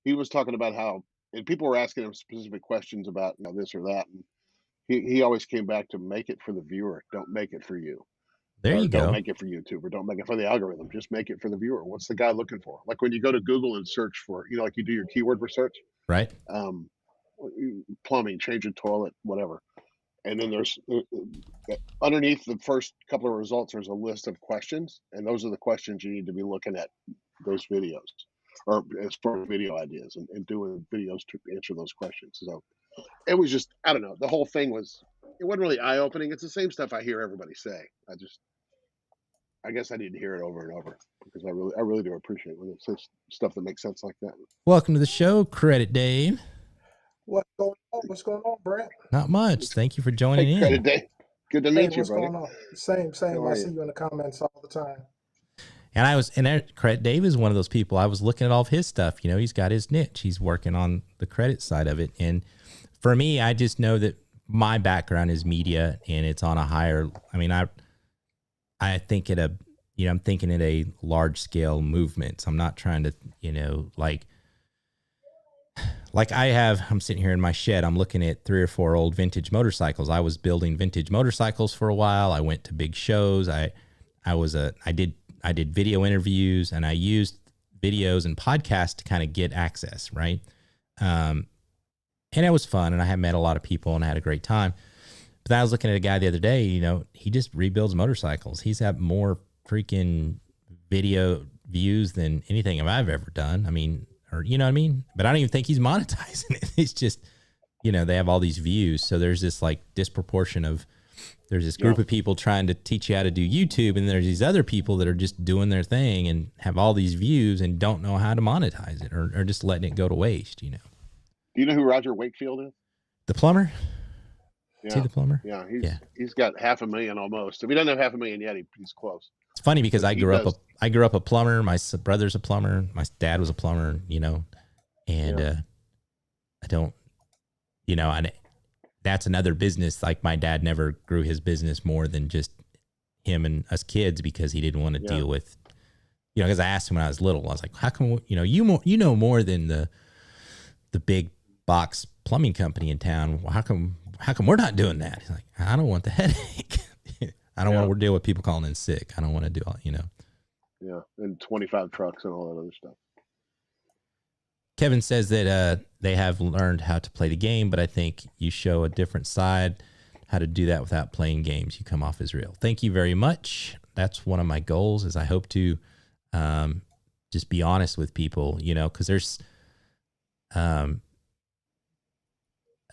was talking about how, and people were asking him specific questions about this or that, and he always came back to make it for the viewer. Don't make it for you. There you go. Don't make it for YouTube, or don't make it for the algorithm. Just make it for the viewer. What's the guy looking for? Like when you go to Google and search for, like you do your keyword research, right? Plumbing, changing toilet, whatever. And then there's underneath the first couple of results, there's a list of questions, and those are the questions you need to be looking at those videos, or as far as video ideas and doing videos to answer those questions. So it was just, I don't know, the whole thing it wasn't really eye-opening. It's the same stuff I hear everybody say. I guess I need to hear it over and over, because I really do appreciate when it says stuff that makes sense like that. Welcome to the show, Credit Dave. What's going on? What's going on, Brent? Not much. Thank you for joining in. Credit Dave. Good to meet you, what's brother. going on? Same. I see you in the comments all the time. And Credit Dave is one of those people. I was looking at all of his stuff. He's got his niche. He's working on the credit side of it. And for me, I just know that my background is media, and it's on a higher. I mean, I think I'm thinking at a large scale movement. So I'm not trying to, I'm sitting here in my shed. I'm looking at 3 or 4 old vintage motorcycles. I was building vintage motorcycles for a while. I went to big shows. I did video interviews, and I used videos and podcasts to kind of get access. Right. And it was fun, and I had met a lot of people, and I had a great time. But I was looking at a guy the other day, he just rebuilds motorcycles. He's had more freaking video views than anything I've ever done. I mean, or you know what I mean? But I don't even think he's monetizing it. It's just, they have all these views. So there's this like disproportion of, there's this group of people trying to teach you how to do YouTube, and there's these other people that are just doing their thing and have all these views and don't know how to monetize it, or just letting it go to waste, Do you know who Roger Wakefield is? The plumber? Yeah. Is he the plumber? Yeah, he's got 500,000 almost. If he doesn't have 500,000 yet, he's close. It's funny because I grew up a plumber. My brother's a plumber. My dad was a plumber, and I don't, that's another business. Like my dad never grew his business more than just him and us kids, because he didn't want to deal with, because I asked him when I was little, I was like, how come, you know more than the big box plumbing company in town. Well, how come we're not doing that? He's like, I don't want the headache. I don't want to deal with people calling in sick. I don't want to do all, Yeah, and 25 trucks and all that other stuff. Kevin says that they have learned how to play the game, but I think you show a different side, how to do that without playing games. You come off as real. Thank you very much. That's one of my goals, is I hope to just be honest with people, because there's,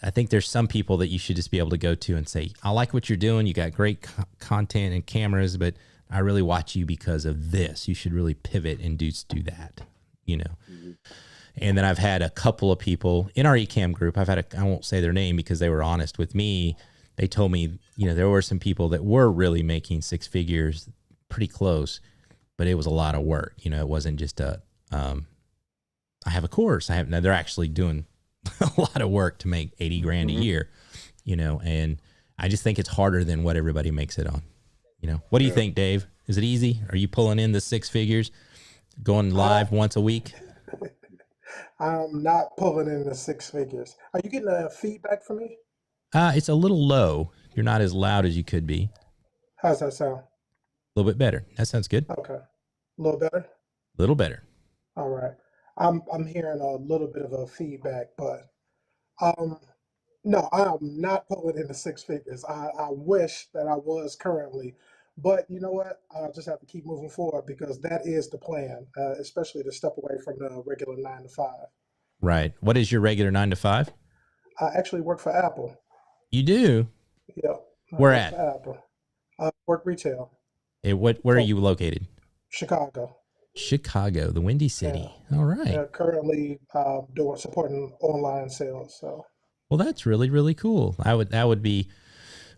I think there's some people that you should just be able to go to and say, I like what you're doing. You got great content and cameras, but I really watch you because of this. You should really pivot and do that, Mm-hmm. And then I've had a couple of people in our Ecamm group. I won't say their name because they were honest with me. They told me, there were some people that were really making six figures pretty close, but it was a lot of work. It wasn't just I have a course. Now they're actually doing a lot of work to make 80 grand a year, and I just think it's harder than what everybody makes it on. What do you think, Dave? Is it easy? Are you pulling in the six figures, going live once a week? I'm not pulling in the six figures. Are you getting feedback from me? It's a little low. You're not as loud as you could be. How's that sound? A little bit better. That sounds good. Okay. A little better? A little better. All right. I'm hearing a little bit of a feedback, but no, I'm not pulling in the six figures. I wish that I was currently, but you know what? I'll just have to keep moving forward because that is the plan, especially to step away from the regular 9 to 5. Right. What is your regular 9 to 5? I actually work for Apple. You do? Yep. I Where work at? for Apple. I work retail. Where are you located? Chicago. Chicago, the Windy City. All right. Currently supporting online sales. So. Well, that's really, really cool. That would be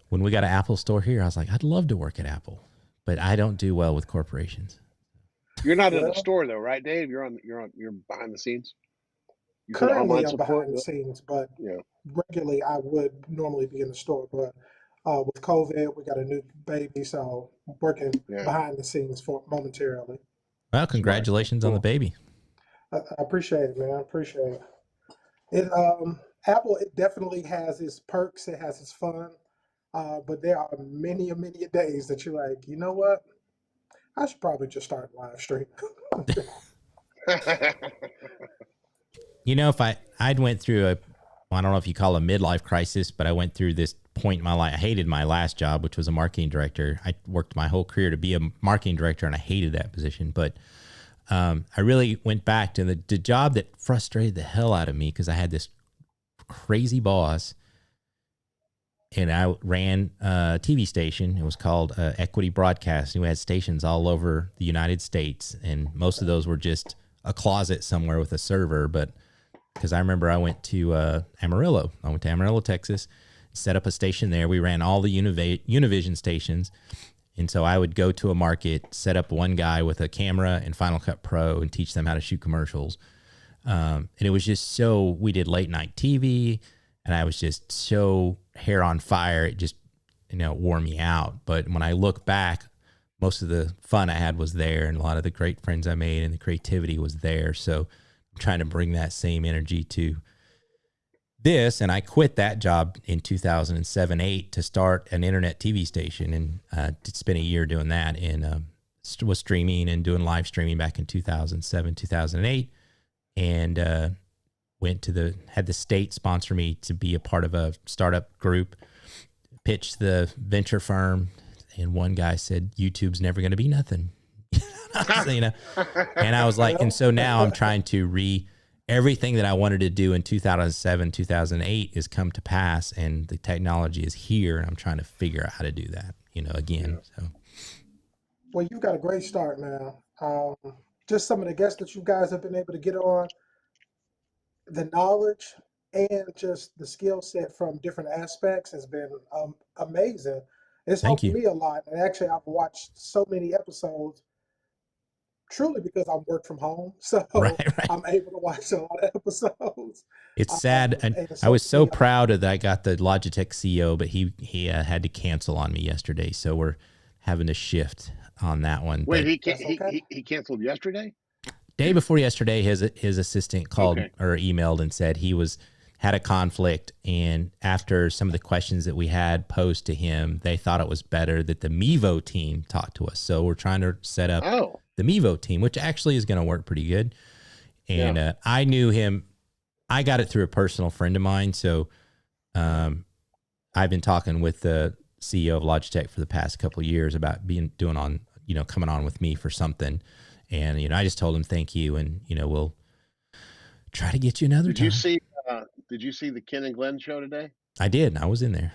when we got an Apple store here. I was like, I'd love to work at Apple, but I don't do well with corporations. You're not in the store though, right, Dave? You're behind the scenes. Currently, I'm behind the scenes, but regularly I would normally be in the store. But with COVID, we got a new baby, so I'm working behind the scenes momentarily. Well, congratulations on the baby. I appreciate it, man. I appreciate it. Apple, it definitely has its perks. It has its fun. But there are many days that you're like, you know what? I should probably just start live stream. If I'd went through I don't know if you call it a midlife crisis, but I went through this point in my life. I hated my last job, which was a marketing director. I worked my whole career to be a marketing director, and I hated that position. But I really went back to the job that frustrated the hell out of me because I had this crazy boss, and I ran a TV station. It was called Equity Broadcasting. We had stations all over the United States, and most of those were just a closet somewhere with a server. But because I remember I went to Amarillo. I went to Amarillo, Texas, set up a station there. We ran all the Univision stations. And so I would go to a market, set up one guy with a camera and Final Cut Pro and teach them how to shoot commercials. And it was just we did late night TV, and I was just so hair on fire. It just, wore me out. But when I look back, most of the fun I had was there, and a lot of the great friends I made and the creativity was there. So I'm trying to bring that same energy to this. And I quit that job in 2007-8 to start an internet TV station, and spent a year doing that, and was streaming and doing live streaming back in 2007, 2008. And had the state sponsor me to be a part of a startup group, pitched the venture firm, and one guy said, YouTube's never going to be nothing. And I was like, and so now I'm trying to everything that I wanted to do in 2007, 2008 has come to pass, and the technology is here, and I'm trying to figure out how to do that, again. So. Well, you've got a great start, man. Just some of the guests that you guys have been able to get on, the knowledge and just the skill set from different aspects has been amazing. It's helped me a lot. And actually, I've watched so many episodes truly because I work from home. So I'm able to watch a lot of episodes. It's sad. And I was so proud that I got the Logitech CEO, but he had to cancel on me yesterday. So we're having to shift on that one. Wait, he canceled yesterday? Day before yesterday, his assistant called or emailed and said he had a conflict, and after some of the questions that we had posed to him, they thought it was better that the Mevo team talk to us. So we're trying to set up the Mevo team, which actually is going to work pretty good. And I knew him. I got it through a personal friend of mine. So I've been talking with the CEO of Logitech for the past couple of years about coming on with me for something. And, I just told him, thank you. And, we'll try to get you another time. Did you see the Ken and Glenn show today? I did. I was in there.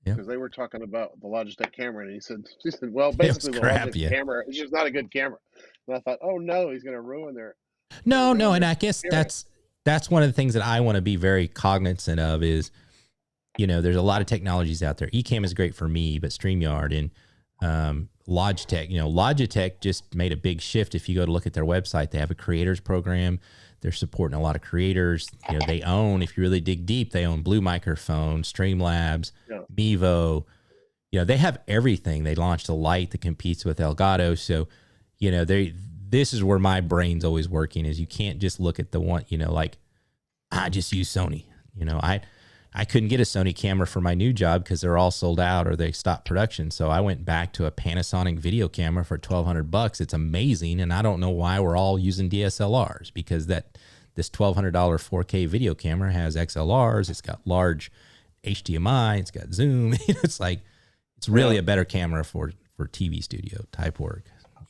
Yeah. Because they were talking about the Logitech camera, and she said, well, basically the Logitech camera is just not a good camera. And I thought, oh no, he's going to ruin their No, and I guess that's one of the things that I want to be very cognizant of is, there's a lot of technologies out there. Ecamm is great for me, but StreamYard and Logitech, Logitech just made a big shift. If you go to look at their website, they have a creators program. They're supporting a lot of creators. They own, if you really dig deep, they own Blue Microphone, Streamlabs, Mevo. They have everything. They launched a light that competes with Elgato. So, this is where my brain's always working is you can't just look at the one, like I just use Sony. I couldn't get a Sony camera for my new job because they're all sold out or they stopped production. So I went back to a Panasonic video camera for $1,200. It's amazing. And I don't know why we're all using DSLRs because this $1,200 4K video camera has XLRs. It's got large HDMI. It's got zoom. It's really a better camera for TV studio type work.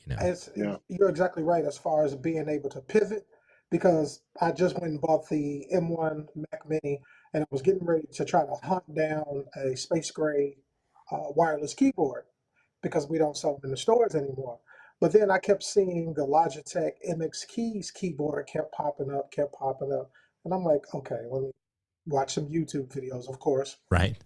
You're exactly right as far as being able to pivot, because I just went and bought the M1 Mac Mini and I was getting ready to try to hunt down a space gray wireless keyboard because we don't sell them in the stores anymore. But then I kept seeing the Logitech MX Keys keyboard kept popping up. And I'm like, okay, let me watch some YouTube videos, of course. Right.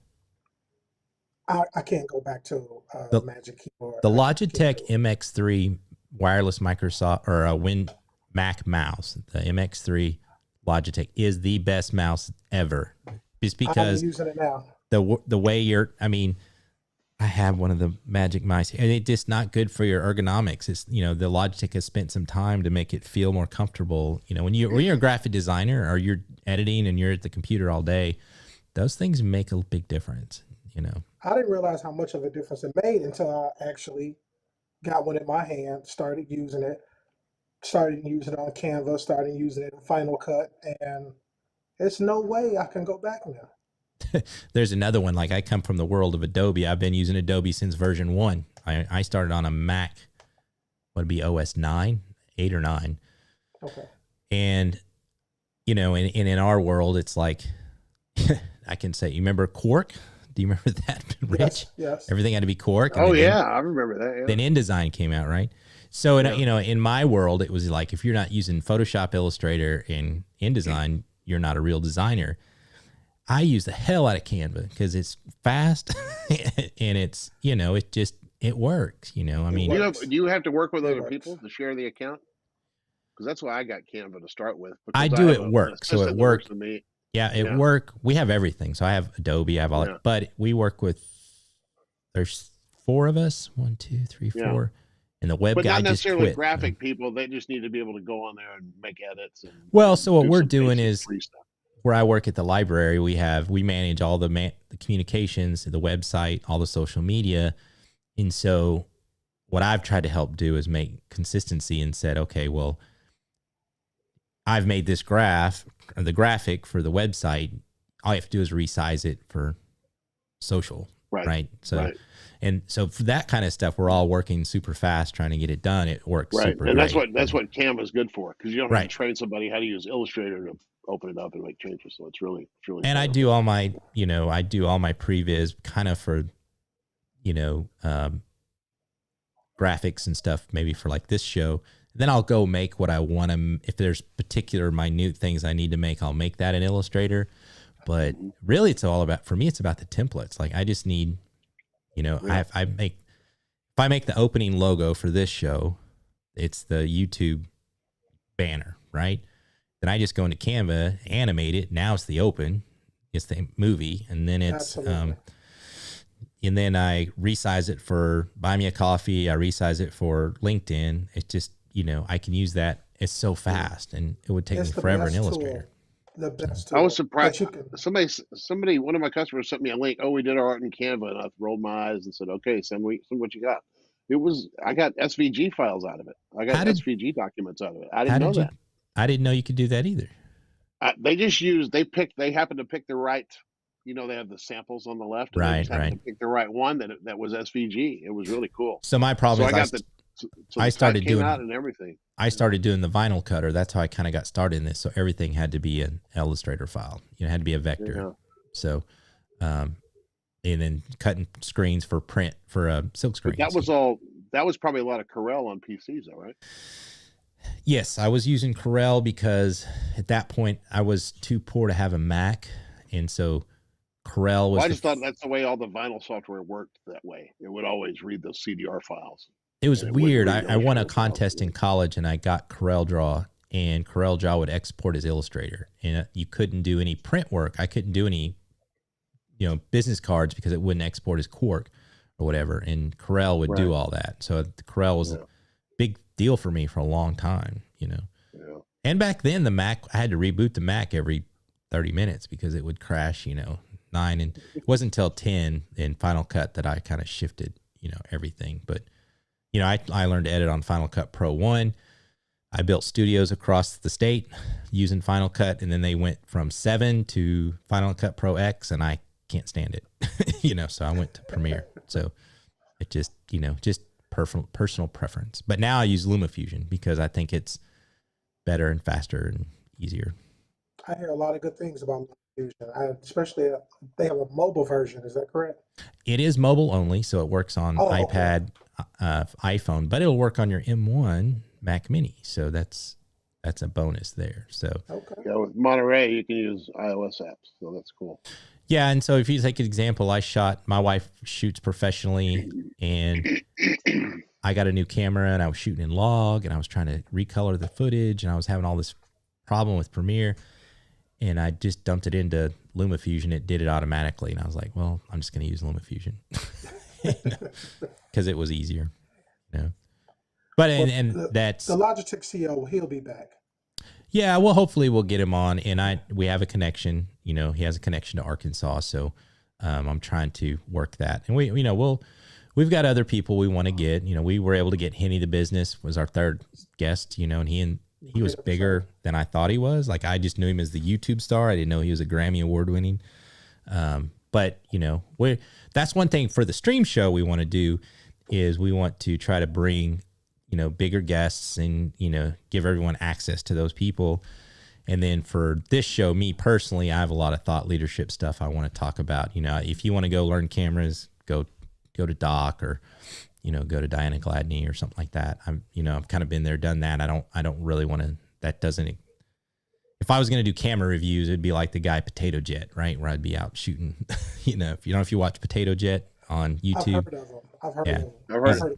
I can't go back to The- Magic Keyboard. The Logitech MX3 wireless Microsoft or a Mac mouse, the MX3 Logitech is the best mouse ever. Just because I'm using it now. the way I have one of the Magic mice and it's just not good for your ergonomics. It's, the Logitech has spent some time to make it feel more comfortable. When you're a graphic designer or you're editing and you're at the computer all day, those things make a big difference, I didn't realize how much of a difference it made until I actually got one in my hand, started using it on Canva, started using it in Final Cut, and there's no way I can go back now. There's another one. Like I come from the world of Adobe. I've been using Adobe since version 1. I started on a Mac, would be OS 9, 8 or 9. Okay. And, in our world, it's like, I can say, you remember Quark? Do you remember that, Rich? Yes. Everything had to be Quark. Oh, yeah. I remember that. Yeah. Then InDesign came out, right? So, in my world, it was like, if you're not using Photoshop, Illustrator, and InDesign, you're not a real designer. I use the hell out of Canva because it's fast and it's, it works, Do you have to work with other people to share the account? Because that's why I got Canva to start with. I do it work. So it works. Yeah, it work. We have everything. So I have Adobe, I have all that, but we work with, there's 4 of us, 1, 2, 3, 4. And the web but guy not just necessarily quit. graphic people. They just need to be able to go on there and make edits. So what we're doing is free stuff. Where I work at the library, we manage all the communications, the website, all the social media. And so what I've tried to help do is make consistency and said, okay, well, I've made this the graphic for the website. All you have to do is resize it for social. Right. So, and so for that kind of stuff, we're all working super fast trying to get it done. It works super and great. that's what Canva is good for, because you don't have to train somebody how to use Illustrator to open it up and make changes. So it's really and I do all my previs kind of for graphics and stuff, maybe for like this show. Then I'll go make what I want to. If there's particular minute things I need to make, I'll make that in Illustrator. But really, it's all about, for me, it's about the templates. Like I just need, if I make the opening logo for this show, it's the YouTube banner, right? Then I just go into Canva, animate it. Now it's the movie, and then it's and then I resize it for Buy Me a Coffee. I resize it for LinkedIn. It's just, I can use that. It's so fast, and it would take me forever in Illustrator. The best tool. I was surprised. Somebody, one of my customers sent me a link. Oh, we did our art in Canva, and I rolled my eyes and said, "Okay, send what you got." I got SVG files out of it. I got SVG documents out of it. I didn't know that. I didn't know you could do that either. They happened to pick the right. They have the samples on the left. And they just happened to pick the right one that was SVG. It was really cool. So my problem is I started doing out and everything. I started doing the vinyl cutter. That's how I kind of got started in this. So everything had to be an Illustrator file. It had to be a vector. Yeah. So, and then cutting screens for print for silk screens. That was probably a lot of Corel on PCs, though, right? Yes, I was using Corel because at that point I was too poor to have a Mac, and so Corel was Well, I just thought that's the way all the vinyl software worked that way. It would always read those CDR files. it was And it wouldn't weird. read I won a Illustrator files. contest in college, and I got CorelDRAW, and CorelDRAW would export as Illustrator, and you couldn't do any print work. I couldn't do any, business cards because it wouldn't export as Quark or whatever, and Corel would do all that. So the Corel was a big deal for me for a long time, Yeah. And back then, the Mac, I had to reboot the Mac every 30 minutes because it would crash, 9, and it wasn't until 10 in Final Cut that I kind of shifted, everything. But, I learned to edit on Final Cut Pro 1. I built studios across the state using Final Cut, and then they went from 7 to Final Cut Pro X, and I can't stand it, so I went to Premiere. So it just, just personal preference. But now I use LumaFusion because I think it's better and faster and easier. I hear a lot of good things about Fusion. Especially they have a mobile version. Is that correct? It is mobile only, so it works on iPad, iPhone, but it'll work on your M1 Mac Mini. So that's a bonus there. So Yeah, with Monterey, you can use iOS apps, so that's cool. yeah, and so if you take an example, my wife shoots professionally, and I got a new camera, and I was shooting in log, and I was trying to recolor the footage, and I was having all this problem with Premiere, and I just dumped it into LumaFusion. It did it automatically, and I was like, well, I'm just going to use LumaFusion because it was easier. But that's the Logitech CEO. He'll be back. Yeah, well, hopefully we'll get him on, and we have a connection. He has a connection to Arkansas, so I'm trying to work that. And we've got other people we want to get. We were able to get Henny the Business was our third guest. And he was bigger than I thought he was. Like, I just knew him as the YouTube star. I didn't know he was a Grammy Award winning. But that's one thing for the stream show we want to do is we want to try to bring bigger guests and, give everyone access to those people. And then for this show, me personally, I have a lot of thought leadership stuff I want to talk about. If you want to go learn cameras, go to Doc or, go to Diana Gladney or something like that. I've kind of been there, done that. I don't really want to, if I was going to do camera reviews, it'd be like the guy Potato Jet, right? Where I'd be out shooting, if you watch Potato Jet on YouTube. I've heard of him.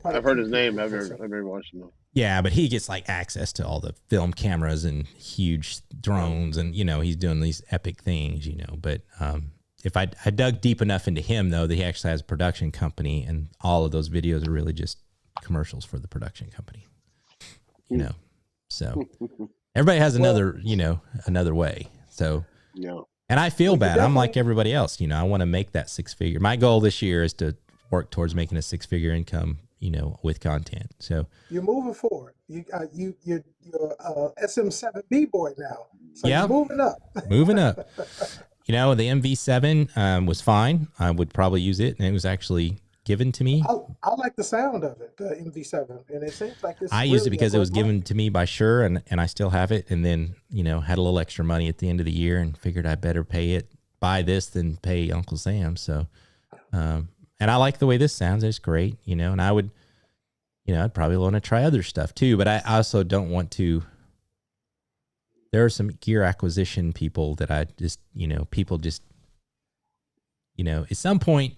I've heard his name. I've never watched him. Yeah, but he gets like access to all the film cameras and huge drones, and he's doing these epic things, But if I dug deep enough into him, though, that he actually has a production company, and all of those videos are really just commercials for the production company. So everybody has another way. So yeah. And I feel bad. I'm like everybody else. I want to make that 6-figure. My goal this year is to work towards making a 6-figure income, with content. So you're moving forward. You're SM7B boy now. So yeah, you're moving up. Moving up. The MV7 was fine. I would probably use it, and it was actually given to me. I like the sound of it, the MV7, and it seems like this. I used it because it was given to me by Shure, and I still have it. And then had a little extra money at the end of the year, and figured I better buy this than pay Uncle Sam. So, and I like the way this sounds. It's great, And I would, I'd probably want to try other stuff too. But I also don't want to. There are some gear acquisition people that I just, people just, at some point,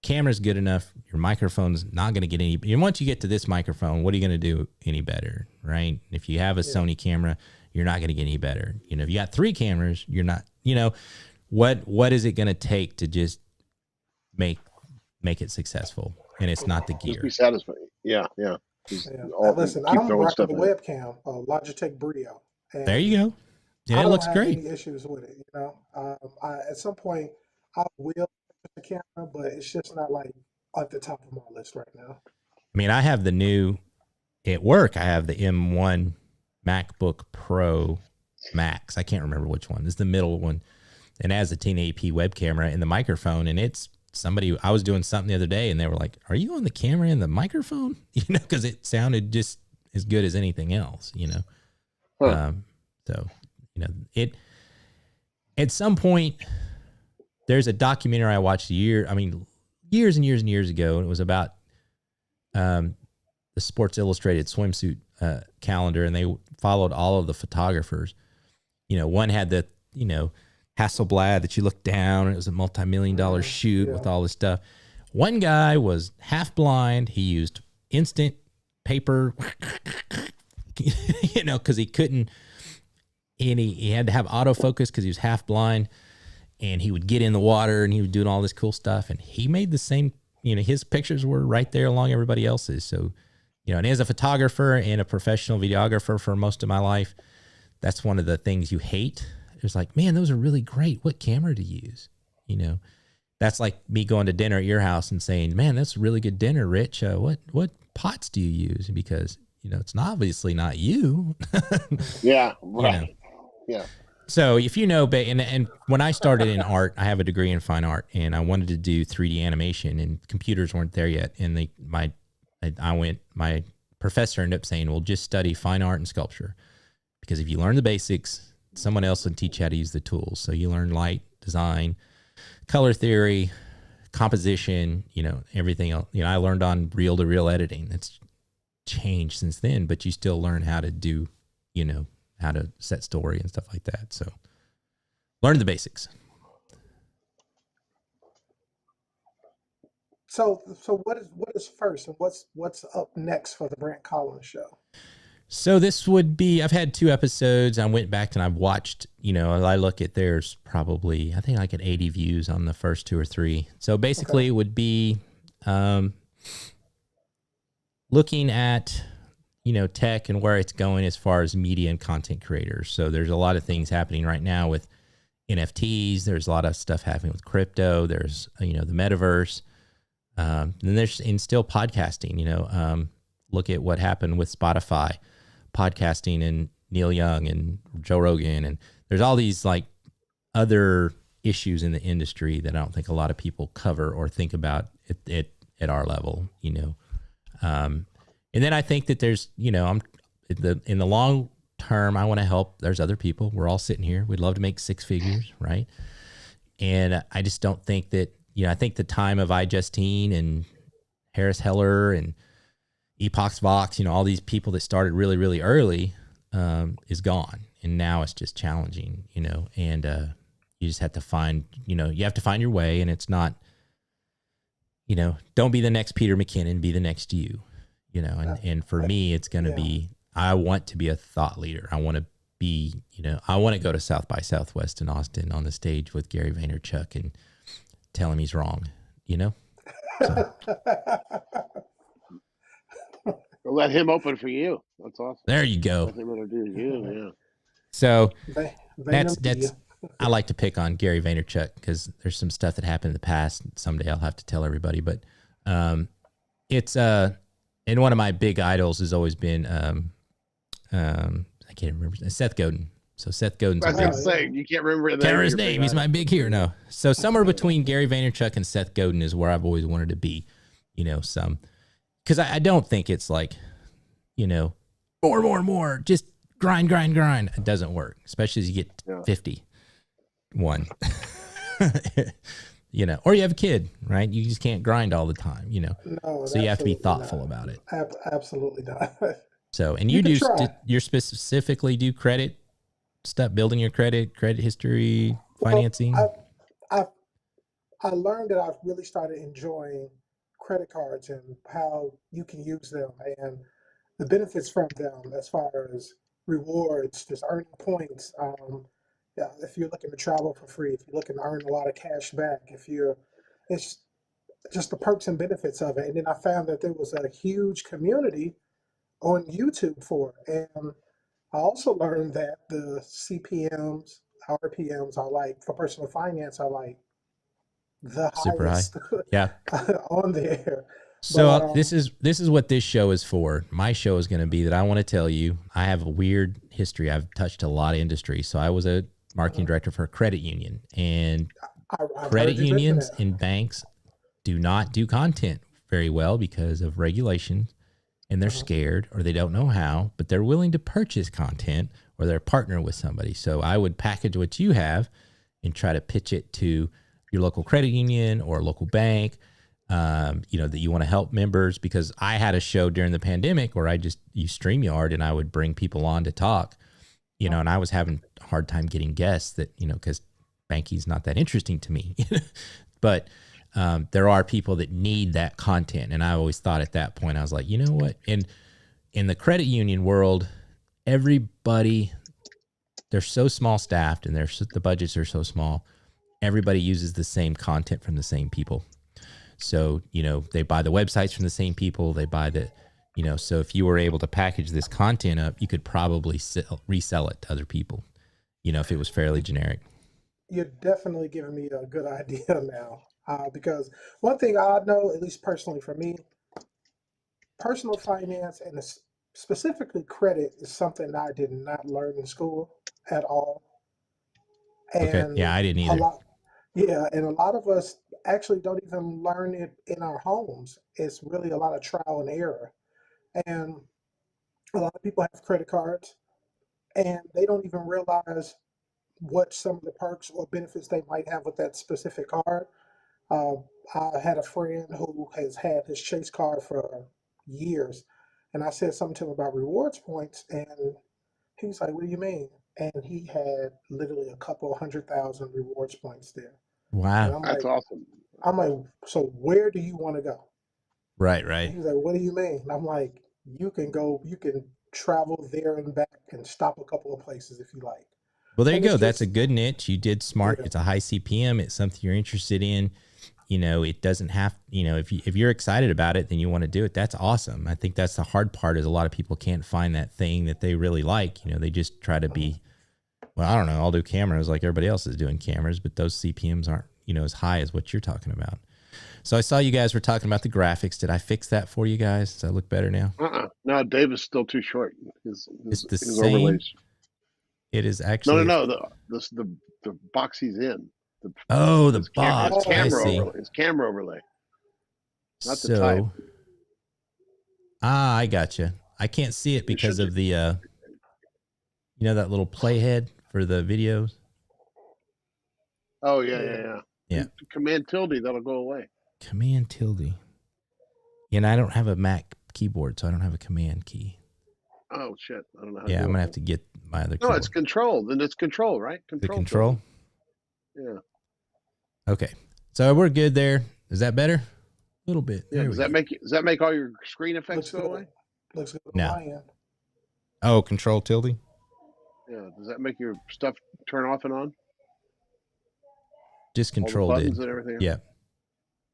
camera's good enough. Your microphone's not going to get any. And once you get to this microphone, what are you going to do any better, right? If you have a Sony camera, you're not going to get any better. If you got 3 cameras, you're not. What is it going to take to just make it successful? And it's not the gear. Just be satisfied. Yeah. Listen, I'm rocking the webcam, Logitech Brio. And there you go. Yeah, it looks great. I don't have any issues with it. At some point, I will use the camera, but it's just not like at the top of my list right now. I mean, I have the new at work. I have the M1 MacBook Pro Max. I can't remember which one. It's the middle one, and it has the 1080p web camera and the microphone. And it's somebody. I was doing something the other day, and they were like, "Are you on the camera and the microphone?" Because it sounded just as good as anything else. Huh. So, it, at some point, there's a documentary I watched years and years and years ago. And it was about, the Sports Illustrated swimsuit calendar, and they followed all of the photographers. One had the, Hasselblad that you look down and it was a multi-million-dollar shoot with all this stuff. One guy was half blind. He used instant paper, because he couldn't, and he had to have autofocus because he was half blind, and he would get in the water and he was doing all this cool stuff. And he made the same, his pictures were right there along everybody else's. So, and as a photographer and a professional videographer for most of my life, that's one of the things you hate. It's like, man, those are really great. What camera to use? That's like me going to dinner at your house and saying, man, that's a really good dinner, Rich. What pots do you use? Because, it's obviously not you. Yeah. Right. Yeah. So if and when I started in art, I have a degree in fine art, and I wanted to do 3D animation, and computers weren't there yet. And my professor ended up saying, well, just study fine art and sculpture. Because if you learn the basics, someone else will teach you how to use the tools. So you learn light, design, color theory, composition, everything else. I learned on reel-to-reel editing. It's changed since then, but you still learn how to do, how to set story and stuff like that. So learn the basics. So what is first, and what's up next for the Brant Collins show? So this would be, I've had 2 episodes. I went back and I've watched, I look at, there's probably, I think I get 80 views on the first 2 or 3. So basically it would be looking at, tech and where it's going as far as media and content creators. So there's a lot of things happening right now with NFTs. There's a lot of stuff happening with crypto. There's, the metaverse. Then there's still podcasting, look at what happened with Spotify podcasting and Neil Young and Joe Rogan. And there's all these like other issues in the industry that I don't think a lot of people cover or think about at our level, and then I think that there's, I'm in the long term, I want to help. There's other people. We're all sitting here. We'd love to make 6 figures. Right. And I just don't think that, I think the time of iJustine and Harris Heller and Epox Vox, all these people that started really, really early is gone. And now it's just challenging, and you just have to find, you have to find your way. And it's not, don't be the next Peter McKinnon, be the next you, and for me, it's going to be, I want to be a thought leader. I want to be, I want to go to South by Southwest in Austin on the stage with Gary Vaynerchuk and tell him he's wrong, So. Let him open for you. That's awesome. There you go. Let him introduce you. Yeah. So that's I like to pick on Gary Vaynerchuk because there's some stuff that happened in the past. Someday I'll have to tell everybody, but it's and one of my big idols has always been I can't remember, Seth Godin. So Seth Godin's I was going to say, you can't remember his name. He's my big hero. No. So somewhere between Gary Vaynerchuk and Seth Godin is where I've always wanted to be, because I don't think it's like, more, just grind. It doesn't work, especially as you get 51, or you have a kid, right? You just can't grind all the time, No, so you have to be thoughtful about it. Absolutely not. So, and you specifically do credit stuff, building your credit history, financing. I learned that I've really started enjoying credit cards and how you can use them and the benefits from them as far as rewards, just earning points. If you're looking to travel for free, if you're looking to earn a lot of cash back, it's just the perks and benefits of it. And then I found that there was a huge community on YouTube for it. And I also learned that the CPMs, RPMs are like, for personal finance, are like the super highest high. on there. So But this is what this show is for. My show is going to be that I want to tell you, I have a weird history. I've touched a lot of industries. So I was a marketing director for a credit union, and I've credit heard you mention unions that. and banks do not do content very well because of regulations, and they're scared or they don't know how, but they're willing to purchase content or they're partnering with somebody. So I would package what you have and try to pitch it to your local credit union or local bank. that you want to help members, because I had a show during the pandemic where I just use StreamYard and I would bring people on to talk, and I was having a hard time getting guests that, because Banky's not that interesting to me, but there are people that need that content. And I always thought at that point, I was like, you know what? And in the credit union world, everybody, they're so small staffed and the budgets are so small. Everybody uses the same content from the same people. So, they buy the websites from the same people. They buy so if you were able to package this content up, you could probably resell it to other people, if it was fairly generic. You're definitely giving me a good idea now. Because one thing I know, at least personally for me, personal finance and specifically credit is something I did not learn in school at all. Okay. And Yeah, I didn't either. and a lot of us actually don't even learn it in our homes. It's really a lot of trial and error. And a lot of people have credit cards and they don't even realize what some of the perks or benefits they might have with that specific card. I had a friend who has had his Chase card for years, and I said something to him about rewards points, and he was like, "What do you mean?" And he had literally a couple 100,000 rewards points there. And Wow. That's awesome. I'm like, so where do you want to go? Right. And Right. he was like, "What do you mean?" And I'm like, you can travel there and back and stop a couple of places if you like. Well, there you And it's go. That's a just, good niche. You did smart. yeah, It's a high CPM. It's something you're interested in. It doesn't have, if you're excited about it, then you want to do it. That's awesome. I think that's the hard part, is a lot of people can't find that thing that they really like. They just try to be, well, I don't know, I'll do cameras like everybody else is doing cameras, but those CPMs aren't, as high as what you're talking about. So I saw you guys were talking about the graphics. Did I fix that for you guys? Does that look better now? No, Dave is still too short. It's the His same. overlays. It is No, actually. the box he's in. The The his box. I camera see. overlay. His camera overlay. Not the So, type. I gotcha. I can't see it because should of the, that little playhead for the videos. Oh yeah. Yeah. Command tilde, that'll go away. Command tilde. And I don't have a Mac keyboard, so I don't have a command key. Oh shit! I don't know how. Yeah, to do I'm gonna it. have to get my other. No, keyboard. it's control. Then it's control, right? The control. Yeah. Okay, so we're good there. Is that better? A little bit. Yeah. There Does we that go. does that make all your screen effects looks go good. away? Looks good on No. my end. Oh, control tilde. Yeah. Does that make your stuff turn off and on? Just All the control did. buttons and everything. Yeah.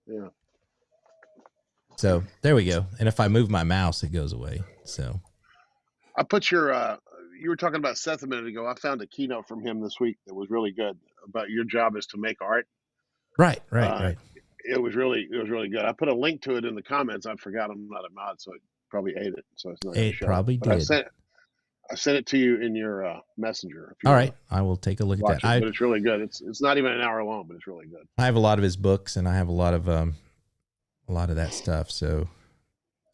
Yeah. So there we go. And if I move my mouse, it goes away. So I put your. You were talking about Seth a minute ago. I found a keynote from him this week that was really good about your job is to make art. right. It was really good. I put a link to it in the comments. I forgot I'm not a mod, so it probably ate it. So it's not. It probably but did. I sent it to you in your messenger. If you All wanna right, I will take a look at watch that. it, but it's really good. It's not even an hour long, but it's really good. I have a lot of his books, and I have a lot of that stuff. So,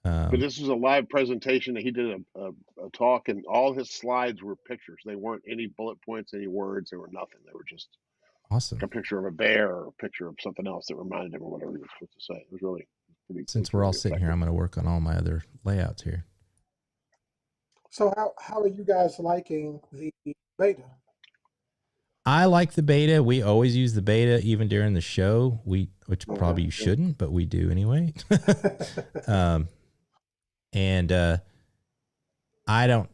But this was a live presentation that he did a talk, and all his slides were pictures. They weren't any bullet points, any words. They were nothing. They were just awesome. a picture of a bear or a picture of something else that reminded him of whatever he was supposed to say. It was really pretty. Since we're all sitting here, effective. I'm going to work on all my other layouts here. So how are you guys liking the beta? I like the beta. We always use the beta even during the show. Which probably you shouldn't, but we do anyway. And I don't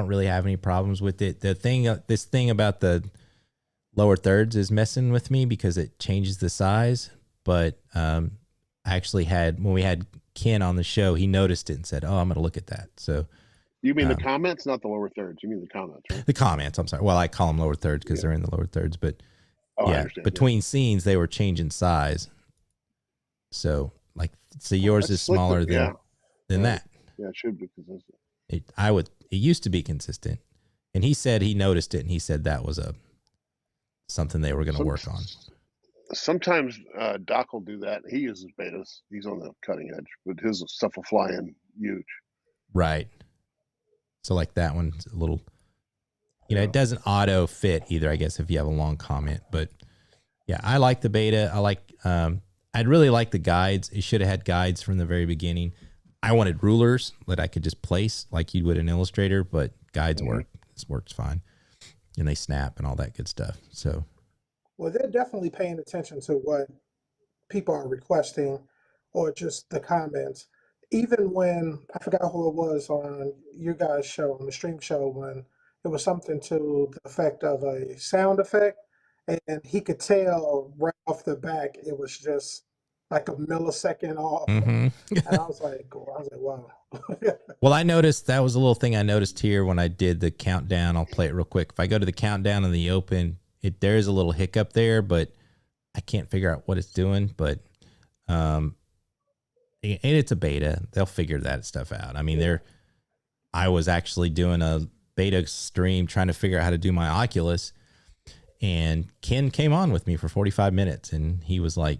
really have any problems with it. This thing about the lower thirds is messing with me because it changes the size. But I actually when we had Ken on the show, he noticed it and said, "Oh, I'm going to look at that." So You mean the comments, not the lower thirds. You mean the comments, right? the comments. I'm sorry. Well, I call them lower thirds because they're in the lower thirds. But Oh, I yeah, understand. between scenes they were changing size. So yours That's is smaller slick, yeah. than that. Yeah, it should be consistent. It used to be consistent, and he said he noticed it, and he said that was something they were going to work on. Sometimes Doc will do that. He uses betas. He's on the cutting edge, but his stuff will fly in huge. Right. So like that one's a little, it doesn't auto fit either, I guess, if you have a long comment. But yeah, I like the beta. I like, I'd really like the guides. It should have had guides from the very beginning. I wanted rulers that I could just place like you would in Illustrator, but guides work. This works fine. And they snap and all that good stuff. So, Well, they're definitely paying attention to what people are requesting or just the comments. Even when I forgot who it was on your guys' show, on the stream show, when it was something to the effect of a sound effect, and he could tell right off the back it was just like a millisecond off. mhm. And I was like, wow. Well, I noticed that was a little thing I noticed here when I did the countdown. I'll play it real quick. If I go to the countdown in the open, there is a little hiccup there, but I can't figure out what it's doing. But and it's a beta. They'll figure that stuff out. I mean, I was actually doing a beta stream trying to figure out how to do my Oculus, and Ken came on with me for 45 minutes, and he was like,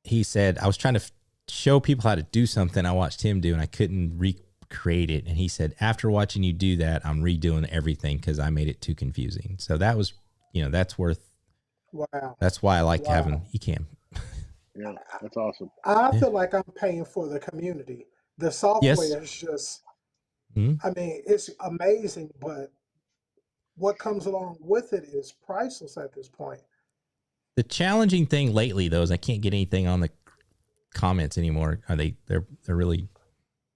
he said, I was trying to show people how to do something I watched him do, and I couldn't recreate it. And he said, after watching you do that, I'm redoing everything because I made it too confusing. So that was, that's worth. Wow. That's why I like having Ecamm. Yeah, that's awesome. I feel like I'm paying for the community. The software is just, Mhm. I mean, it's amazing, but what comes along with it is priceless at this point. The challenging thing lately, though, is I can't get anything on the comments anymore. They're really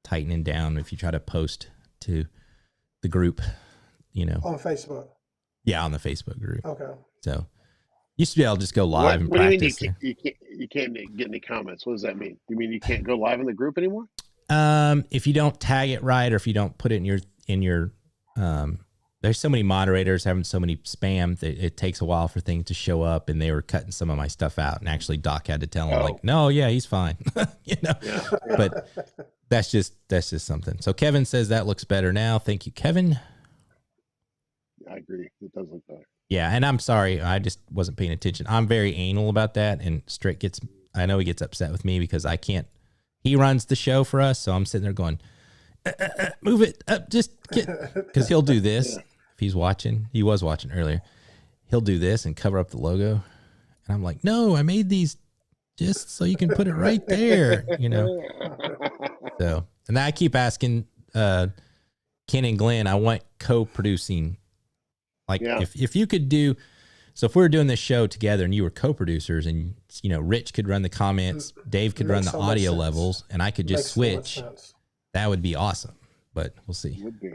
tightening down if you try to post to the group, On Facebook. Yeah, on the Facebook group. Okay. So used to be able to just go live and What do you mean practice. you can't get any comments? What does that mean? You mean you can't go live in the group anymore? If you don't tag it right, or if you don't put it in your there's so many moderators having so many spam that it takes a while for things to show up, and they were cutting some of my stuff out, and actually Doc had to tell him like, no, yeah, he's fine. But that's just something. So Kevin says that looks better now. Thank you, Kevin. I agree. It does look better. Yeah. And I'm sorry. I just wasn't paying attention. I'm very anal about that. And Strick I know he gets upset with me because he runs the show for us. So I'm sitting there going, move it up, because he'll do this. If he's watching, he was watching earlier, he'll do this and cover up the logo. And I'm like, no, I made these just so you can put it right there, So, and I keep asking Ken and Glenn, I want co-producing. Like if you could do, so if we were doing this show together and you were co-producers and, Rich could run the comments, Dave could run the audio levels, and I could just switch, that would be awesome. But we'll see. Would be.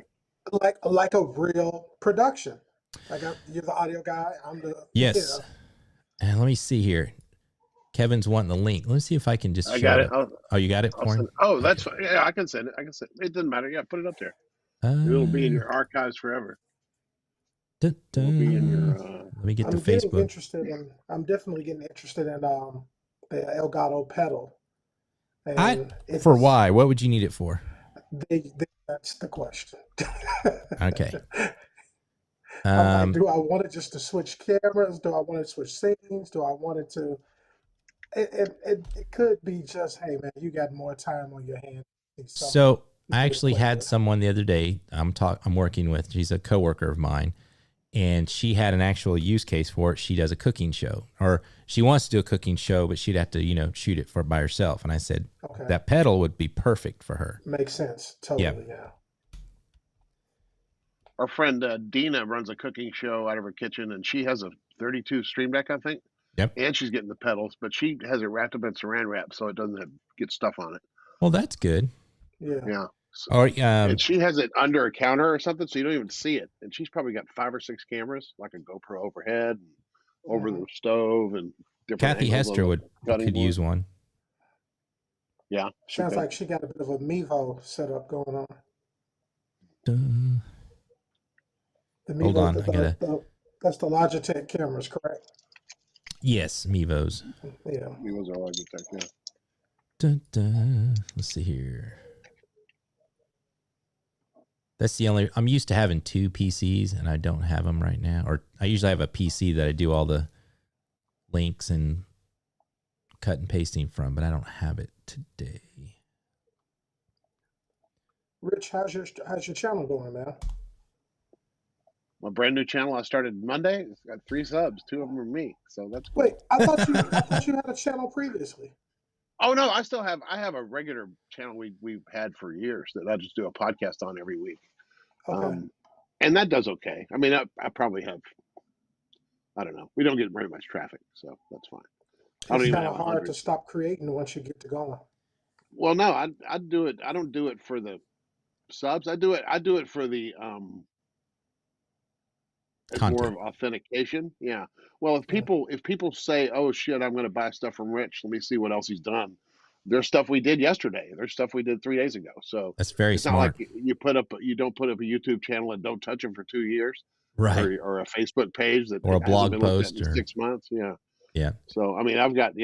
Like a real production. Like you're the audio guy. I'm the yes. And let me see here. Kevin's wanting the link. Let me see if I can just. I got it. Oh, you got it. That's fine. Yeah, I can send it. It doesn't matter. Yeah, put it up there. It'll be in your archives forever. It'll be in your. Let me get to Facebook. I'm definitely getting interested in the Elgato pedal. And for why? What would you need it for? That's the question. Okay. Like, do I want it just to switch cameras? Do I want to switch scenes? Do I want it to? It could be just, hey man, you got more time on your hands. So I actually had someone the other day I'm working with. She's a coworker of mine, and she had an actual use case for it. She does a cooking show, or she wants to do a cooking show, but she'd have to, shoot it by herself. And I said, that pedal would be perfect for her. Makes sense. Totally. Yeah. Our friend Dina runs a cooking show out of her kitchen, and she has a 32 Stream Deck, I think. Yep. And she's getting the pedals, but she has it wrapped up in saran wrap so it doesn't get stuff on it. Well, that's good. Yeah. Yeah. So, and she has it under a counter or something, so you don't even see it. And she's probably got 5 or 6 cameras, like a GoPro overhead, and over the stove, and different. Kathy Hester could use one. Yeah. Sounds like she got a bit of a Mevo setup going on. The Mevo, hold on, that's the Logitech cameras, correct? Yes, Mevos. Yeah. Mevos are Logitech, yeah. Let's see here. That's the only, I'm used to having 2 PCs and I don't have them right now. Or I usually have a PC that I do all the links and cut and pasting from, but I don't have it today. Rich, how's your channel going, man? My brand new channel I started Monday. It's got 3 subs. 2 of them are me, so that's cool. Wait, I thought you had a channel previously. Oh no, I have a regular channel we've had for years that I just do a podcast on every week. Okay. And that does okay. I mean, I probably have, I don't know. We don't get very much traffic, so that's fine. I don't It's even kind have of hard 100. to stop creating once you get to going. Well, no, I do it. I don't do it for the subs. I do it for the it's more of Content. authentication. Yeah. Well, if people say, "Oh shit, I'm going to buy stuff from Rich. Let me see what else he's done." There's stuff we did yesterday. There's stuff we did 3 days ago. So That's very it's not like smart. you don't put up a YouTube channel and don't touch him for 2 years, Right. or a Facebook page that Or a hasn't blog been looked at post in or 6 months. Yeah. yeah. So I mean, I've got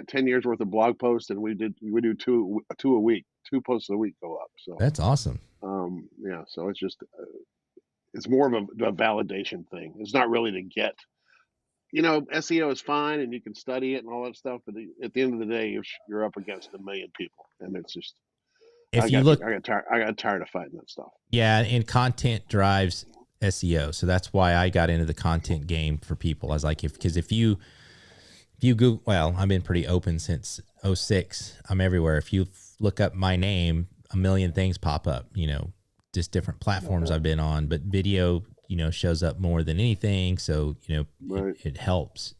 10 years worth of blog posts, and we do two a week, 2 posts a week go up. So That's awesome. yeah, so it's just it's more of a validation thing. It's not really to get, SEO is fine and you can study it and all that stuff, but at the end of the day, you're up against a million people, and it's just If you look, I got tired of fighting that stuff. yeah, and content drives SEO. So that's why I got into the content game for people. I was like, if you Google, well, I've been pretty open since 06. I'm everywhere. If you look up my name, a million things pop up, just different platforms I've been on, but video, shows up more than anything. So, Right. it helps,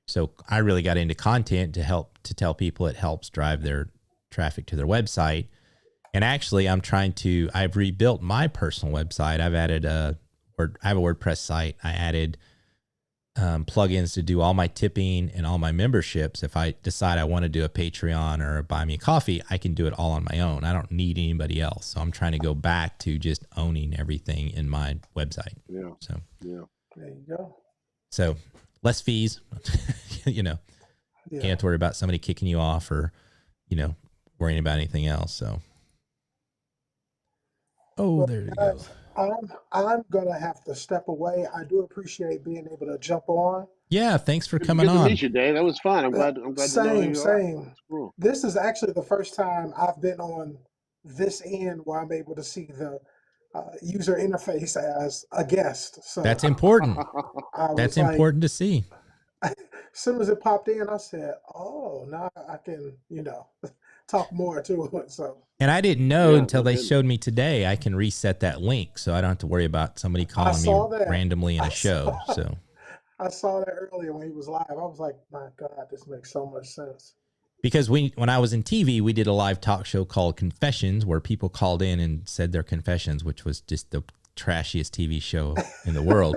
so I really got into content to tell people it helps drive their traffic to their website. And actually I've rebuilt my personal website. I've added I have a WordPress site. I added plugins to do all my tipping and all my memberships. If I decide I want to do a Patreon or a Buy Me a Coffee, I can do it all on my own. I don't need anybody else. So I'm trying to go back to just owning everything in my website. Yeah. So Yeah. There you go. So less fees, Yeah. can't have to worry about somebody kicking you off or, worrying about anything else. So, Well, there you go. guys, I'm gonna have to step away. I do appreciate being able to jump on. Yeah. Thanks for Good coming to on. meet you, Dave. That was fun. I'm glad to know who Same, you are. same. That's cool. This is actually the first time I've been on this end where I'm able to see the user interface as a guest. So That's important. I That's was like, important to see. as soon as it popped in, I said, "Oh, now I can, talk more to it." So And I didn't know Yeah, until no they kidding. showed me today, I can reset that link. So I don't have to worry about somebody calling saw me that. randomly in I a show. saw- So I saw that earlier when he was live. I was like, "My God, this makes so much sense." because when I was in TV, we did a live talk show called Confessions where people called in and said their confessions, which was just the trashiest TV show in the world.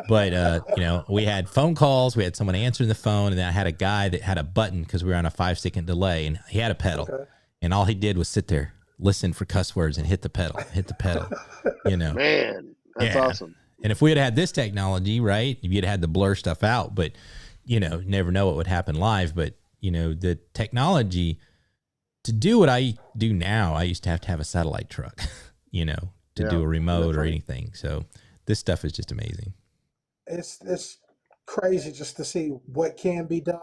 But, we had phone calls, we had someone answering the phone, and then I had a guy that had a button because we were on a 5-second delay, and he had a pedal. Okay. And all he did was sit there, listen for cuss words and hit the pedal. Man, that's Yeah. awesome. And if we had had this technology, right, you'd had to blur stuff out, but, never know what would happen live. But, the technology to do what I do now, I used to have a satellite truck, to Yeah, do a remote that's or right. anything. So this stuff is just amazing. It's crazy just to see what can be done,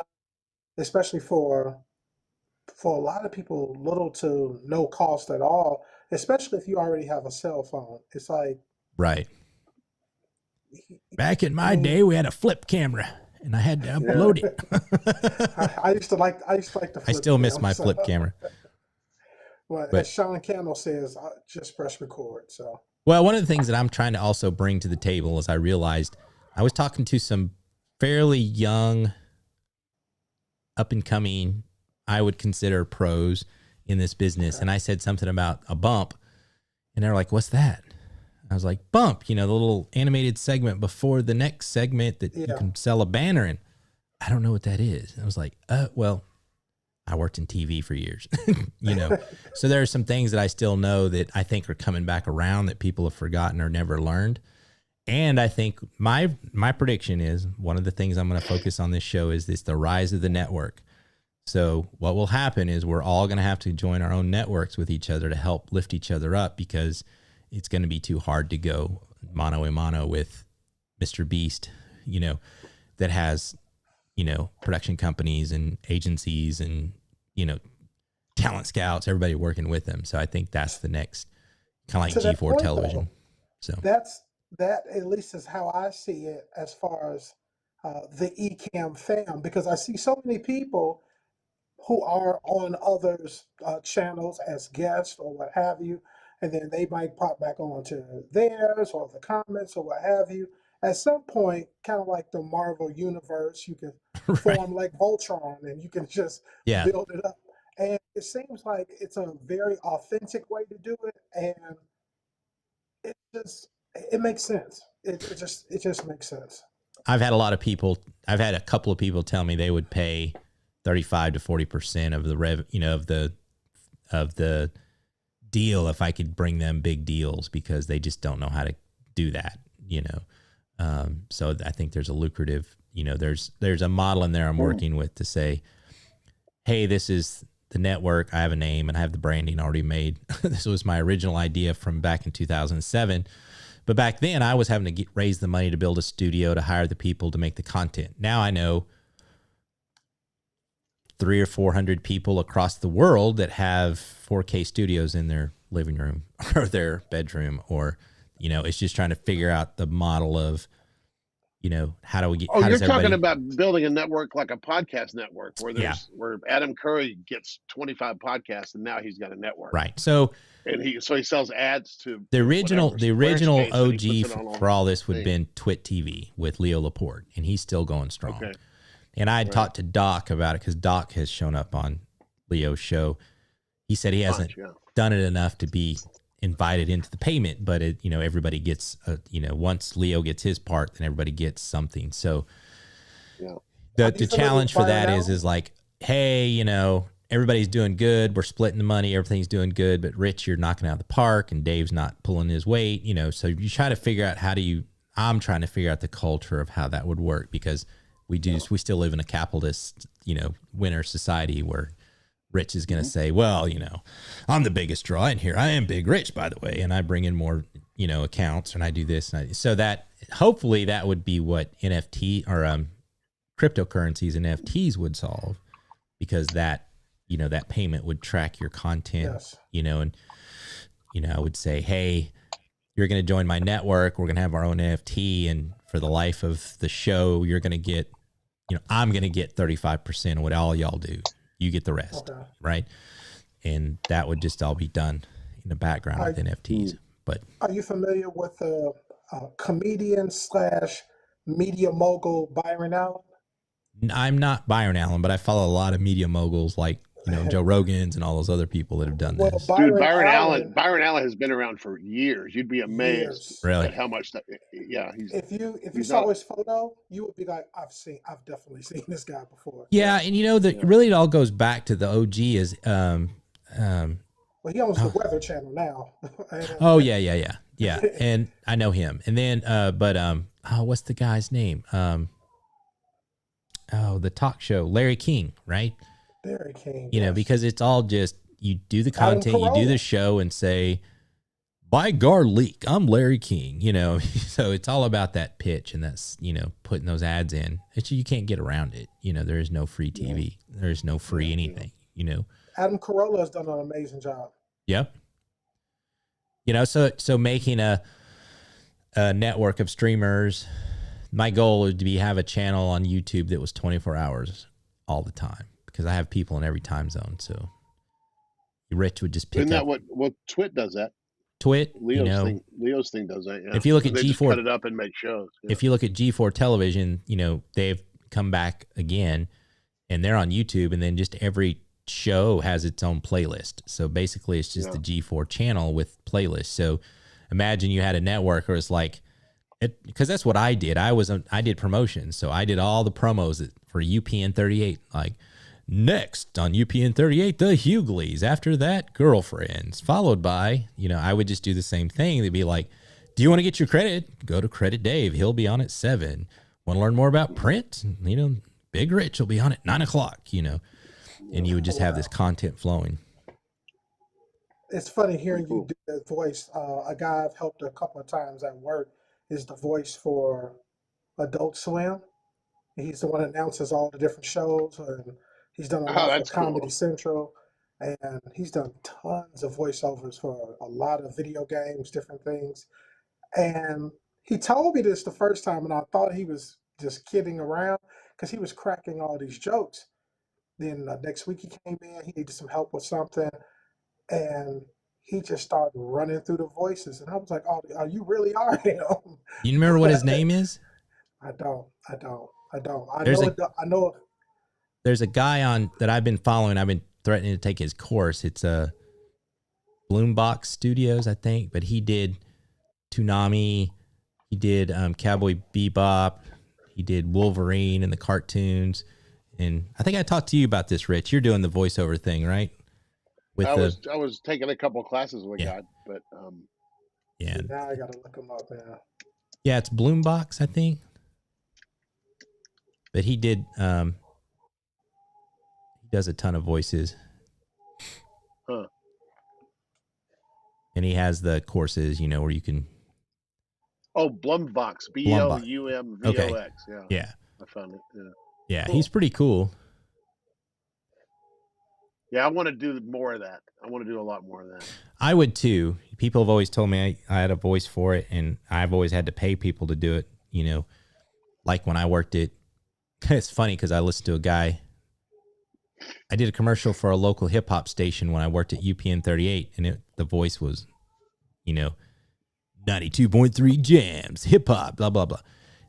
especially for a lot of people, little to no cost at all, especially if you already have a cell phone. It's like, Right. Back in my I mean- day, we had a flip camera and I had to upload it. I used to like the I flip still miss cam, my so- flip camera. But But- as Sean Candle says, just press record. So Well, one of the things that I'm trying to also bring to the table is I realized I was talking to some fairly young, up and coming, I would consider pros in this business. And I said something about a bump and they're like, "What's that?" I was like, "Bump, the little animated segment before the next segment that you Yeah. can sell a banner in." I don't know what that is. And I was like, well, I worked in TV for years, So there are some things that I still know that I think are coming back around that people have forgotten or never learned. And I think my prediction is one of the things I'm going to focus on this show is the rise of the network. So what will happen is we're all going to have to join our own networks with each other to help lift each other up because it's going to be too hard to go mano a mano with Mr. Beast, that has, production companies and agencies and, talent scouts, everybody working with them. So I think that's the next kind of To like that G4 point, television. though, So that at least is how I see it as far as the Ecamm fam, because I see so many people who are on others' channels as guests or what have you, and then they might pop back onto theirs or the comments or what have you. At some point, kind of like the Marvel universe, you can Right. form like Voltron and you can just Yeah. build it up. And it seems like it's a very authentic way to do it, and it just it makes sense. It just makes sense. I've had a couple of people tell me they would pay 35 to 40% of the of the deal if I could bring them big deals, because they just don't know how to do that, so I think there's a lucrative, there's a model in there I'm working with to say, hey, this is the network. I have a name and I have the branding already made. This was my original idea from back in 2007. But back then I was having to raise the money to build a studio, to hire the people to make the content. Now I know 300 or 400 people across the world that have 4K studios in their living room or their bedroom, or, it's just trying to figure out the model of, how do we get, Oh, how you're does everybody, talking about building a network like a podcast network where yeah, where Adam Curry gets 25 podcasts and now he's got a network. right. So And he sells ads to the original Squarespace, and he puts OG it on for all this would have things. been Twit TV with Leo Laporte, and he's still going strong. Okay. And I had Right. talked to Doc about it because Doc has shown up on Leo's show. He said he hasn't Yeah. done it enough to be invited into the payment, but everybody gets, once Leo gets his part, then everybody gets something. So Yeah. the challenge for that is like, hey, everybody's doing good. We're splitting the money. Everything's doing good. But Rich, you're knocking out the park, and Dave's not pulling his weight, so you try to figure out I'm trying to figure out the culture of how that would work, because we still live in a capitalist, winner society where Rich is going to say, well, I'm the biggest draw in here. I am Big Rich, by the way. And I bring in more, accounts, and I do this. So that hopefully that would be what NFT or cryptocurrencies and NFTs would solve, because that, that payment would track your content, Yes. and, I would say, hey, you're going to join my network. We're going to have our own NFT. And for the life of the show, you're going to get, I'm going to get 35% of what all y'all do. You get the rest. Okay. Right. And that would just all be done in the background with NFTs. But Are you familiar with the comedian / media mogul Byron Allen? I'm not Byron Allen, but I follow a lot of media moguls like, Joe Rogan's and all those other people that have done Well, this. Dude, Byron Allen has been around for years. You'd be amazed years. Really? at how much that. Yeah, If you he's saw not- his photo, you would be like, I've definitely seen this guy before. Yeah. And really it all goes back to the OG is, Well, he owns the Weather Channel now. oh yeah. And I know him. And then, what's the guy's name? The talk show, Larry King, right? Larry King. Because it's all just, you do the Adam content, you do Carolla. the show and say, by garlic, I'm Larry King, so it's all about that pitch, and that's, putting those ads in. You can't get around it. There is no free TV. There is no free anything, Adam Carolla has done an amazing job. Yep. So making a network of streamers, my goal would be have a channel on YouTube that was 24 hours all the time, because I have people in every time zone. So Rich would just pick Isn't up that what Twit does that? Twit, Leo's thing does that. Yeah. If you look at They just G4 cut it up and make shows. Yeah. If you look at G4 television, they've come back again, and they're on YouTube, and then just every show has its own playlist. So basically it's just the G4 channel with playlists. So imagine you had a network where it's like, because that's what I did. I did promotions. So I did all the promos for UPN 38, like, next on UPN 38, the Hugleys. After that, Girlfriends, followed by, I would just do the same thing. They'd be like, do you want to get your credit? Go to Credit Dave. He'll be on at 7. Want to learn more about print? Big Rich will be on at 9 o'clock, and you would just have this content flowing. It's funny hearing you do that voice. A guy I've helped a couple of times at work is the voice for Adult Swim. He's the one that announces all the different shows, and he's done a lot for that's Comedy cool. Central, and he's done tons of voiceovers for a lot of video games, different things. And He told me this the first time, and I thought he was just kidding around because he was cracking all these jokes. Then next week he came in, he needed some help with something, and he just started running through the voices, and I was like, "Oh, you really are him?" You remember what his name is? I don't. There's I know. There's a guy on that I've been following. I've been threatening to take his course. It's a Bloombox Studios, I think, but he did Toonami. He did Cowboy Bebop. He did Wolverine and the cartoons. And I think I talked to you about this, Rich. You're doing the voiceover thing, right? With I was taking a couple of classes with Yeah. God, but yeah, Now I gotta look him up now. yeah, it's Bloombox, I think. But he did. He does a ton of voices. Huh. And he has the courses, you know, where you can. Oh, Blumvox, Blumvox. Okay. Yeah, Yeah. I found it. Yeah, Yeah. Cool. He's pretty cool. yeah. I want to do more of that. I want to do a lot more of that. I would too. People have always told me I had a voice for it, and I've always had to pay people to do it. You know, like when I worked at. It's funny because I listened to a guy. I did a commercial for a local hip hop station when I worked at UPN 38, and the voice was, you know, 92.3 jams, hip hop, blah, blah, blah.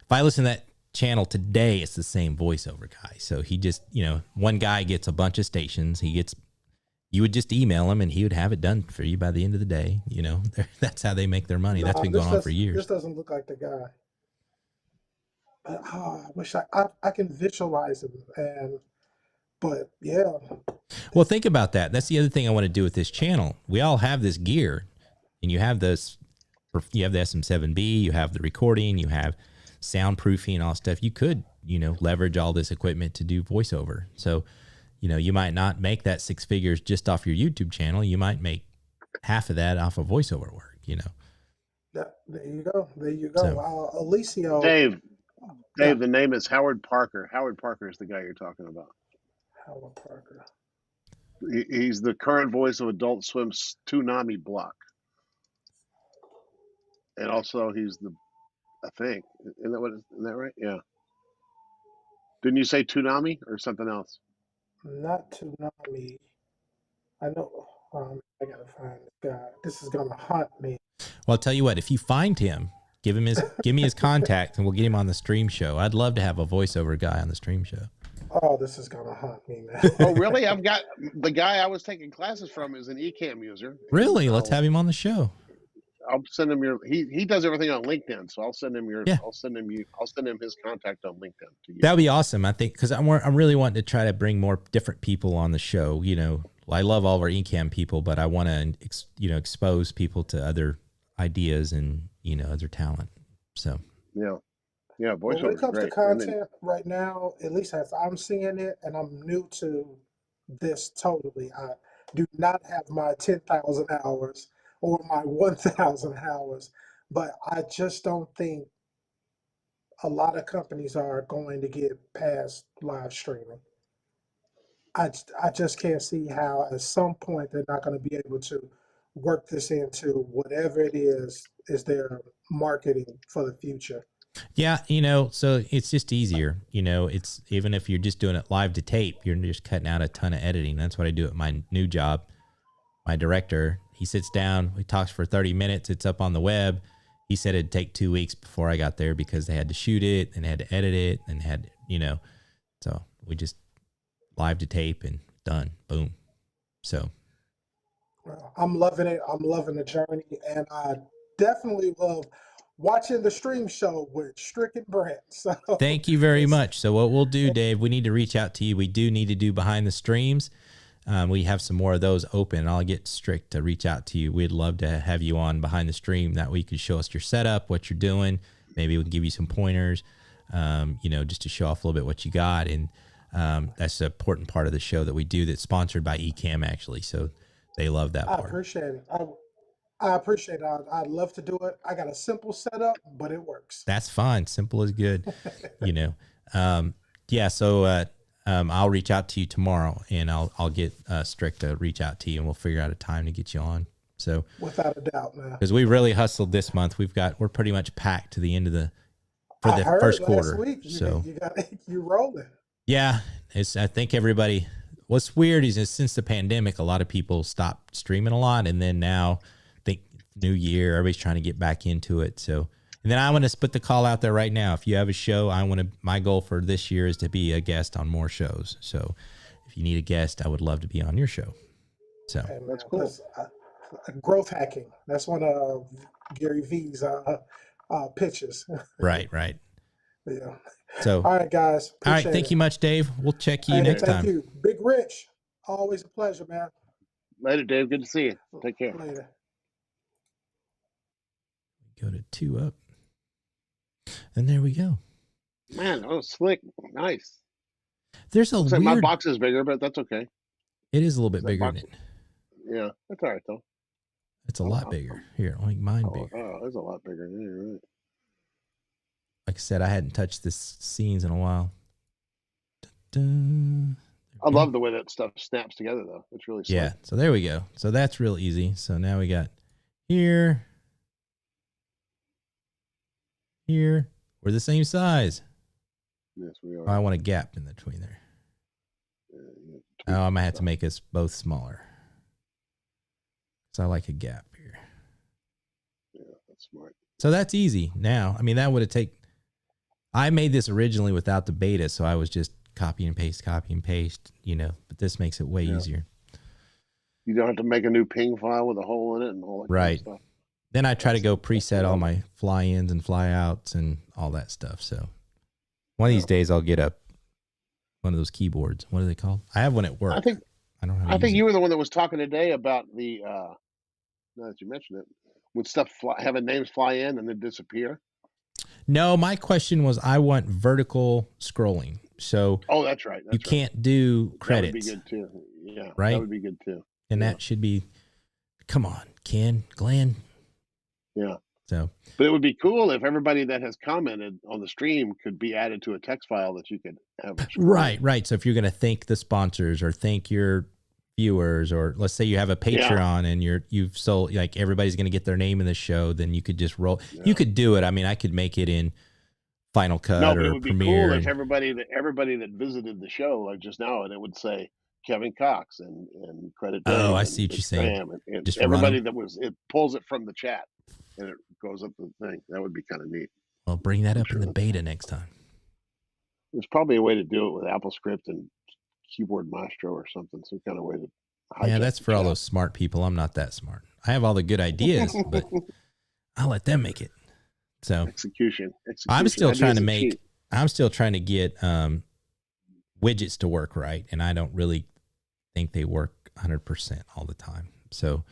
If I listen to that channel today, it's the same voiceover guy. So he just, you know, one guy gets a bunch of stations. You would just email him and he would have it done for you by the end of the day. You know, that's how they make their money. That's been going on for years. This doesn't look like the guy. I wish I can visualize him, but yeah. Well, think about that. That's the other thing I want to do with this channel. We all have this gear, and you have this. You have the SM7B, you have the recording, you have soundproofing and all stuff. You could, you know, leverage all this equipment to do voiceover. So, you know, you might not make that 6 figures just off your YouTube channel. You might make half of that off of voiceover work, you know. There you go. There you go. So- Alicio. Dave, Yeah. the name is Howard Parker. Howard Parker is the guy you're talking about. Howard Parker. He's the current voice of Adult Swim's Toonami block. And also he's I think, isn't that right? Yeah. Didn't you say Toonami or something else? Not Toonami. I know. I gotta find this guy. This is gonna haunt me. Well, I'll tell you what, if you find him, give me his contact and we'll get him on the stream show. I'd love to have a voiceover guy on the stream show. Oh, this is gonna haunt me, man. Oh, really? I've got the guy I was taking classes from is an Ecamm user. Really? Let's have him on the show. I'll send him he does everything on LinkedIn, so I'll send him Yeah. I'll send him his contact on LinkedIn to you. That'd be awesome. I think because I'm really wanting to try to bring more different people on the show. You know, I love all of our Ecamm people, but I want to, you know, expose people to other ideas and, you know, other talent. So Yeah, Well, when voiceover it comes to great. content right now, at least as I'm seeing it, and I'm new to this totally, I do not have my 10,000 hours or my 1,000 hours, but I just don't think a lot of companies are going to get past live streaming. I just can't see how at some point they're not going to be able to work this into whatever it is their marketing for the future. yeah, you know, so it's just easier. You know, it's even if you're just doing it live to tape, you're just cutting out a ton of editing. That's what I do at my new job. My director, he sits down, he talks for 30 minutes. It's up on the web. He said it'd take 2 weeks before I got there because they had to shoot it and had to edit it and had, you know, so we just live to tape and done. Boom. So Well, I'm loving it. I'm loving the journey, and I definitely love watching the stream show with Strick and Brent. So thank you very it's- much. So what we'll do, Dave, we need to reach out to you. We do need to do behind the streams. We have some more of those open. I'll get Strick to reach out to you. We'd love to have you on behind the stream. That way you could show us your setup, what you're doing. Maybe we can give you some pointers, you know, just to show off a little bit what you got. And that's an important part of the show that we do that's sponsored by Ecamm, actually. So they love that I part. appreciate it. I appreciate it. I'd love to do it. I got a simple setup, but it works. That's fine. Simple is good, you know. Yeah, so I'll reach out to you tomorrow, and I'll get Strick to reach out to you, and we'll figure out a time to get you on. So Without a doubt, man. because we really hustled this month, we're pretty much packed to the end of the I heard first last quarter. week So you got you rolling. yeah, I think everybody. What's weird is since the pandemic, a lot of people stopped streaming a lot, and then now, I think New Year, everybody's trying to get back into it. So, and then I want to put the call out there right now. If you have a show, my goal for this year is to be a guest on more shows. So, if you need a guest, I would love to be on your show. So Hey, That's man, cool. that's, growth hacking. That's one of Gary V's pitches. right. Yeah. So All right, guys. all right, Appreciate thank it. you much, Dave. We'll check you Hey, next thank time. you. Big Rich. Always a pleasure, man. Later, Dave. Good to see you. Take care. Later. Go to 2 up, and there we go. Man, that was slick. Nice. There's a Looks like my weird. box is bigger, but that's okay. It is a little bit That bigger box- than it. Yeah, that's all right though. It's a lot bigger. Here, I'll make mine Oh, bigger. it's a lot bigger. Yeah, you're right. Like I said, I hadn't touched this scenes in a while. Dun-dun. I love the way that stuff snaps together though. It's really slick. Yeah, so there we go. So that's real easy. So now we got here. We're the same size. Yes, we Oh, are. I want a gap in between there. Yeah, Oh, I might have to make us both smaller. So I like a gap here. yeah, that's smart. So that's easy now. I mean, that would have taken. I made this originally without the beta, so I was just copy and paste, but this makes it way Yeah. easier. You don't have to make a new ping file with a hole in it and all that Right. kind of stuff. Then I try to go preset all my fly-ins and fly-outs and all that stuff. So one of these days I'll get one of those keyboards. What are they called? I have one at work. I think don't know how to I think use you were the one that was talking today about the now that you mentioned it, when stuff having names fly in and then disappear. it. No, my question was I want vertical scrolling. So Oh, that's right. That's you right. can't do credits. That would be good too. Yeah, Right? That would be good too. And Yeah. that should be, come on, Glenn. Yeah. So But it would be cool if everybody that has commented on the stream could be added to a text file that you could have. Right. So if you're going to thank the sponsors or thank your viewers, or let's say you have a Patreon and you've sold, like everybody's going to get their name in the show, then you could just roll. Yeah. You could do it. I mean, I could make it in Final Cut No, but it or would be Premiere. cool if everybody that visited the show, like just now, and it would say Kevin Cox and credit. Oh, Dave I and- see what and you're saying. Sam and Just everybody it pulls it from the chat and it goes up the thing. That would be kind of neat. Well, bring that up Sure. in the beta next time. There's probably a way to do it with AppleScript and Keyboard Maestro or something. Some kind of way to. Yeah, hijack that's the for all chat. those smart people. I'm not that smart. I have all the good ideas, but I'll let them make it. So Execution. I'm still Ideas trying to are make. cheap. I'm still trying to get widgets to work right, and I don't really think they work 100% all the time. So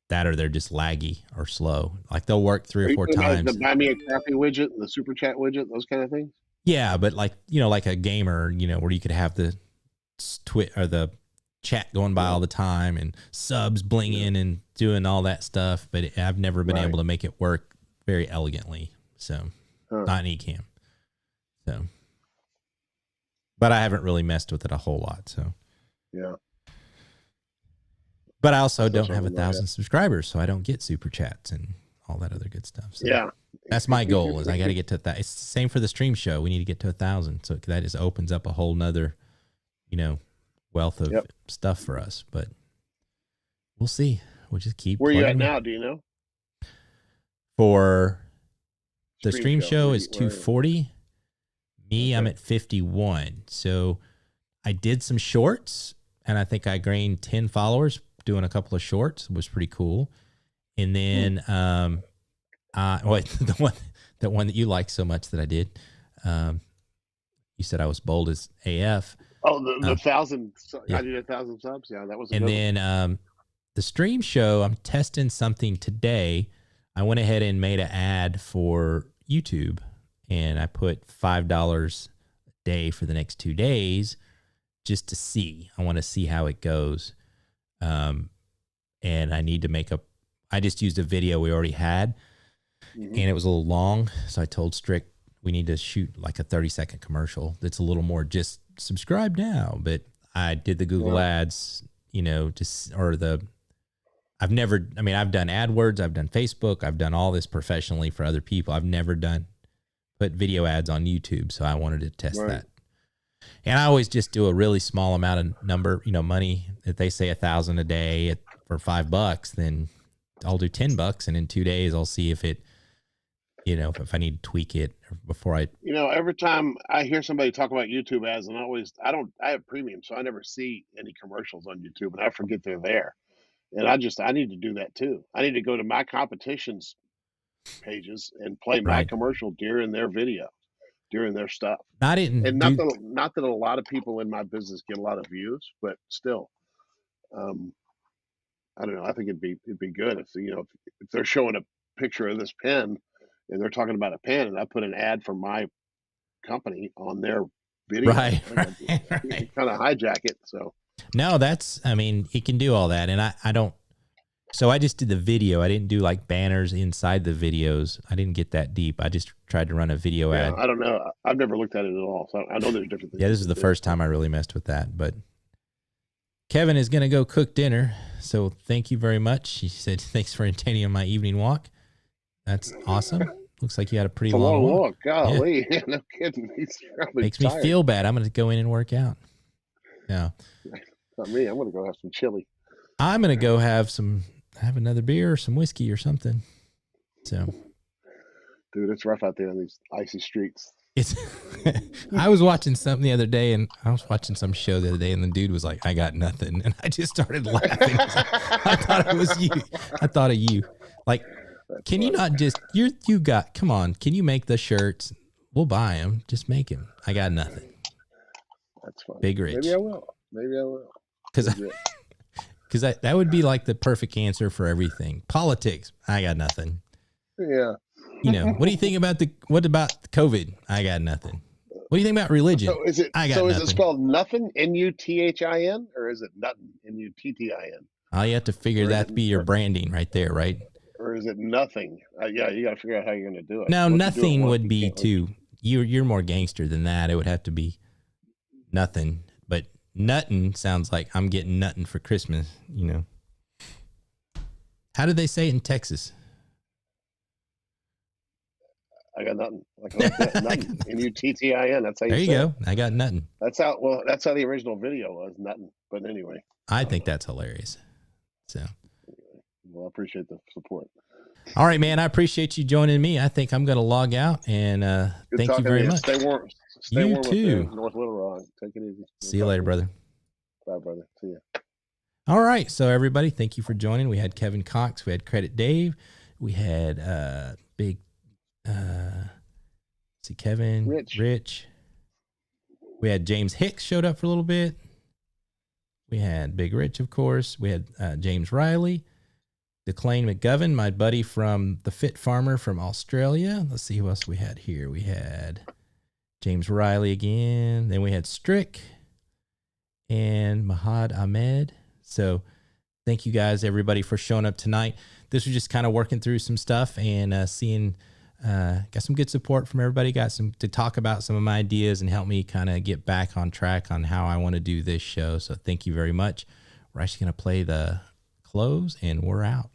that or they're just laggy or slow. Like they'll work 3 Are or you 4 talking about times. the Buy Me a Coffee widget, the Super Chat widget, those kind of things. Yeah, but like like a gamer, where you could have the or the chat going by all the time and subs blinging and doing all that stuff. But I've never been Right. able to make it work very elegantly. So Huh. not in Ecamm. So, but I haven't really messed with it a whole lot. So, Yeah. but I also Still don't have something like 1,000 subscribers, so I don't get super chats and all that other good stuff. So Yeah. that's my goal is I got to get to that. It's the same for the stream show. We need to get to 1,000. So that just opens up a whole nother, wealth of Yep. stuff for us, but we'll see. We'll just keep Where are you at plugging now? Do you know? for the stream show Where is you- where- 240. Me, I'm Okay. at 51. So I did some shorts and I think I gained 10 followers doing a couple of shorts. It was pretty cool. And then, the one that you liked so much that I did, you said I was bold as AF. Oh, the 1,000. Yeah. I did 1,000 subs. Yeah, that was. A And good one. then the stream show, I'm testing something today. I went ahead and made an ad for YouTube, and I put $5 a day for the next 2 days just to see. I want to see how it goes. And I need to I just used a video we already had, Mhm. and it was a little long. So I told Strick we need to shoot like a 30-second commercial that's a little more just subscribe now. But I did the Google ads, I've never, I mean, I've done AdWords, I've done Facebook, I've done all this professionally for other people. I've never put video ads on YouTube. So I wanted to test that. And I always just do a really small amount of money. If they say 1,000 a day for $5, then I'll do $10. And in 2 days, I'll see if it, if I need to tweak it before I. Every time I hear somebody talk about YouTube ads, and I have premium, so I never see any commercials on YouTube, and I forget they're there. And I need to do that too. I need to go to my competition's pages and play my commercial during their video, during their stuff. I didn't. And not that a lot of people in my business get a lot of views, but still, I don't know. I think it'd be good if they're showing a picture of this pen and they're talking about a pen, and I put an ad for my company on their video. Right. Kind of hijack it. So. No, he can do all that. And I don't, so I just did the video. I didn't do like banners inside the videos. I didn't get that deep. I just tried to run a video ad. I don't know. I've never looked at it at all. So I know there's different things. Yeah, this is the first time I really messed with that, but Kevin is going to go cook dinner. So thank you very much. He said, thanks for entertaining on my evening walk. That's awesome. Looks like you had a pretty long walk. Golly. Yeah. No kidding. Makes me feel bad. I'm going to go in and work out. Yeah. Not me. I'm going to go have some chili. I'm going to go have another beer or some whiskey or something. So, dude, it's rough out there on these icy streets. I was watching something the other day, and I was watching some show the other day, and the dude was like, I got nothing. And I just started laughing. I thought it was you. I thought of you. Like, can you not just, come on, can you make the shirts? We'll buy them. Just make them. I got nothing. That's fine. Big Rich. Maybe I will. Because that would be like the perfect answer for everything. Politics, I got nothing. Yeah. What do you think about what about COVID? I got nothing. What do you think about religion? So is it spelled nothing, N-U-T-H-I-N, or is it nothing, N-U-T-T-I-N? Oh, you have to figure that to be your branding right there, right? Or is it nothing? Yeah, you got to figure out how you're going to do it. No, nothing would be too. You're more gangster than that. It would have to be nothing. But nuttin' sounds like I'm getting nuttin' for Christmas. How do they say it in Texas? I got nothing. Like that, nothing. N-U-T-T-I-N. That's how you say it. There you go. I got nothing. That's how the original video was, nothing. But anyway. I think that's hilarious. So. Well, I appreciate the support. All right, man. I appreciate you joining me. I think I'm going to log out, and thank you very much. Stay warm. Stay warm too. North Little Rock. Take it easy. See you later, brother. Bye, brother. See ya. All right. So everybody, thank you for joining. We had Kevin Cox. We had Credit Dave. We had Kevin, Rich. We had James Hicks showed up for a little bit. We had Big Rich, of course. We had James Riley, DeClane McGovern, my buddy from the Fit Farmer from Australia. Let's see who else we had here. We had James Riley again. Then we had Strick and Mahad Ahmed. So thank you guys, everybody, for showing up tonight. This was just kind of working through some stuff and seeing, got some good support from everybody. Got some to talk about some of my ideas and help me kind of get back on track on how I want to do this show. So thank you very much. We're actually going to play the close and we're out.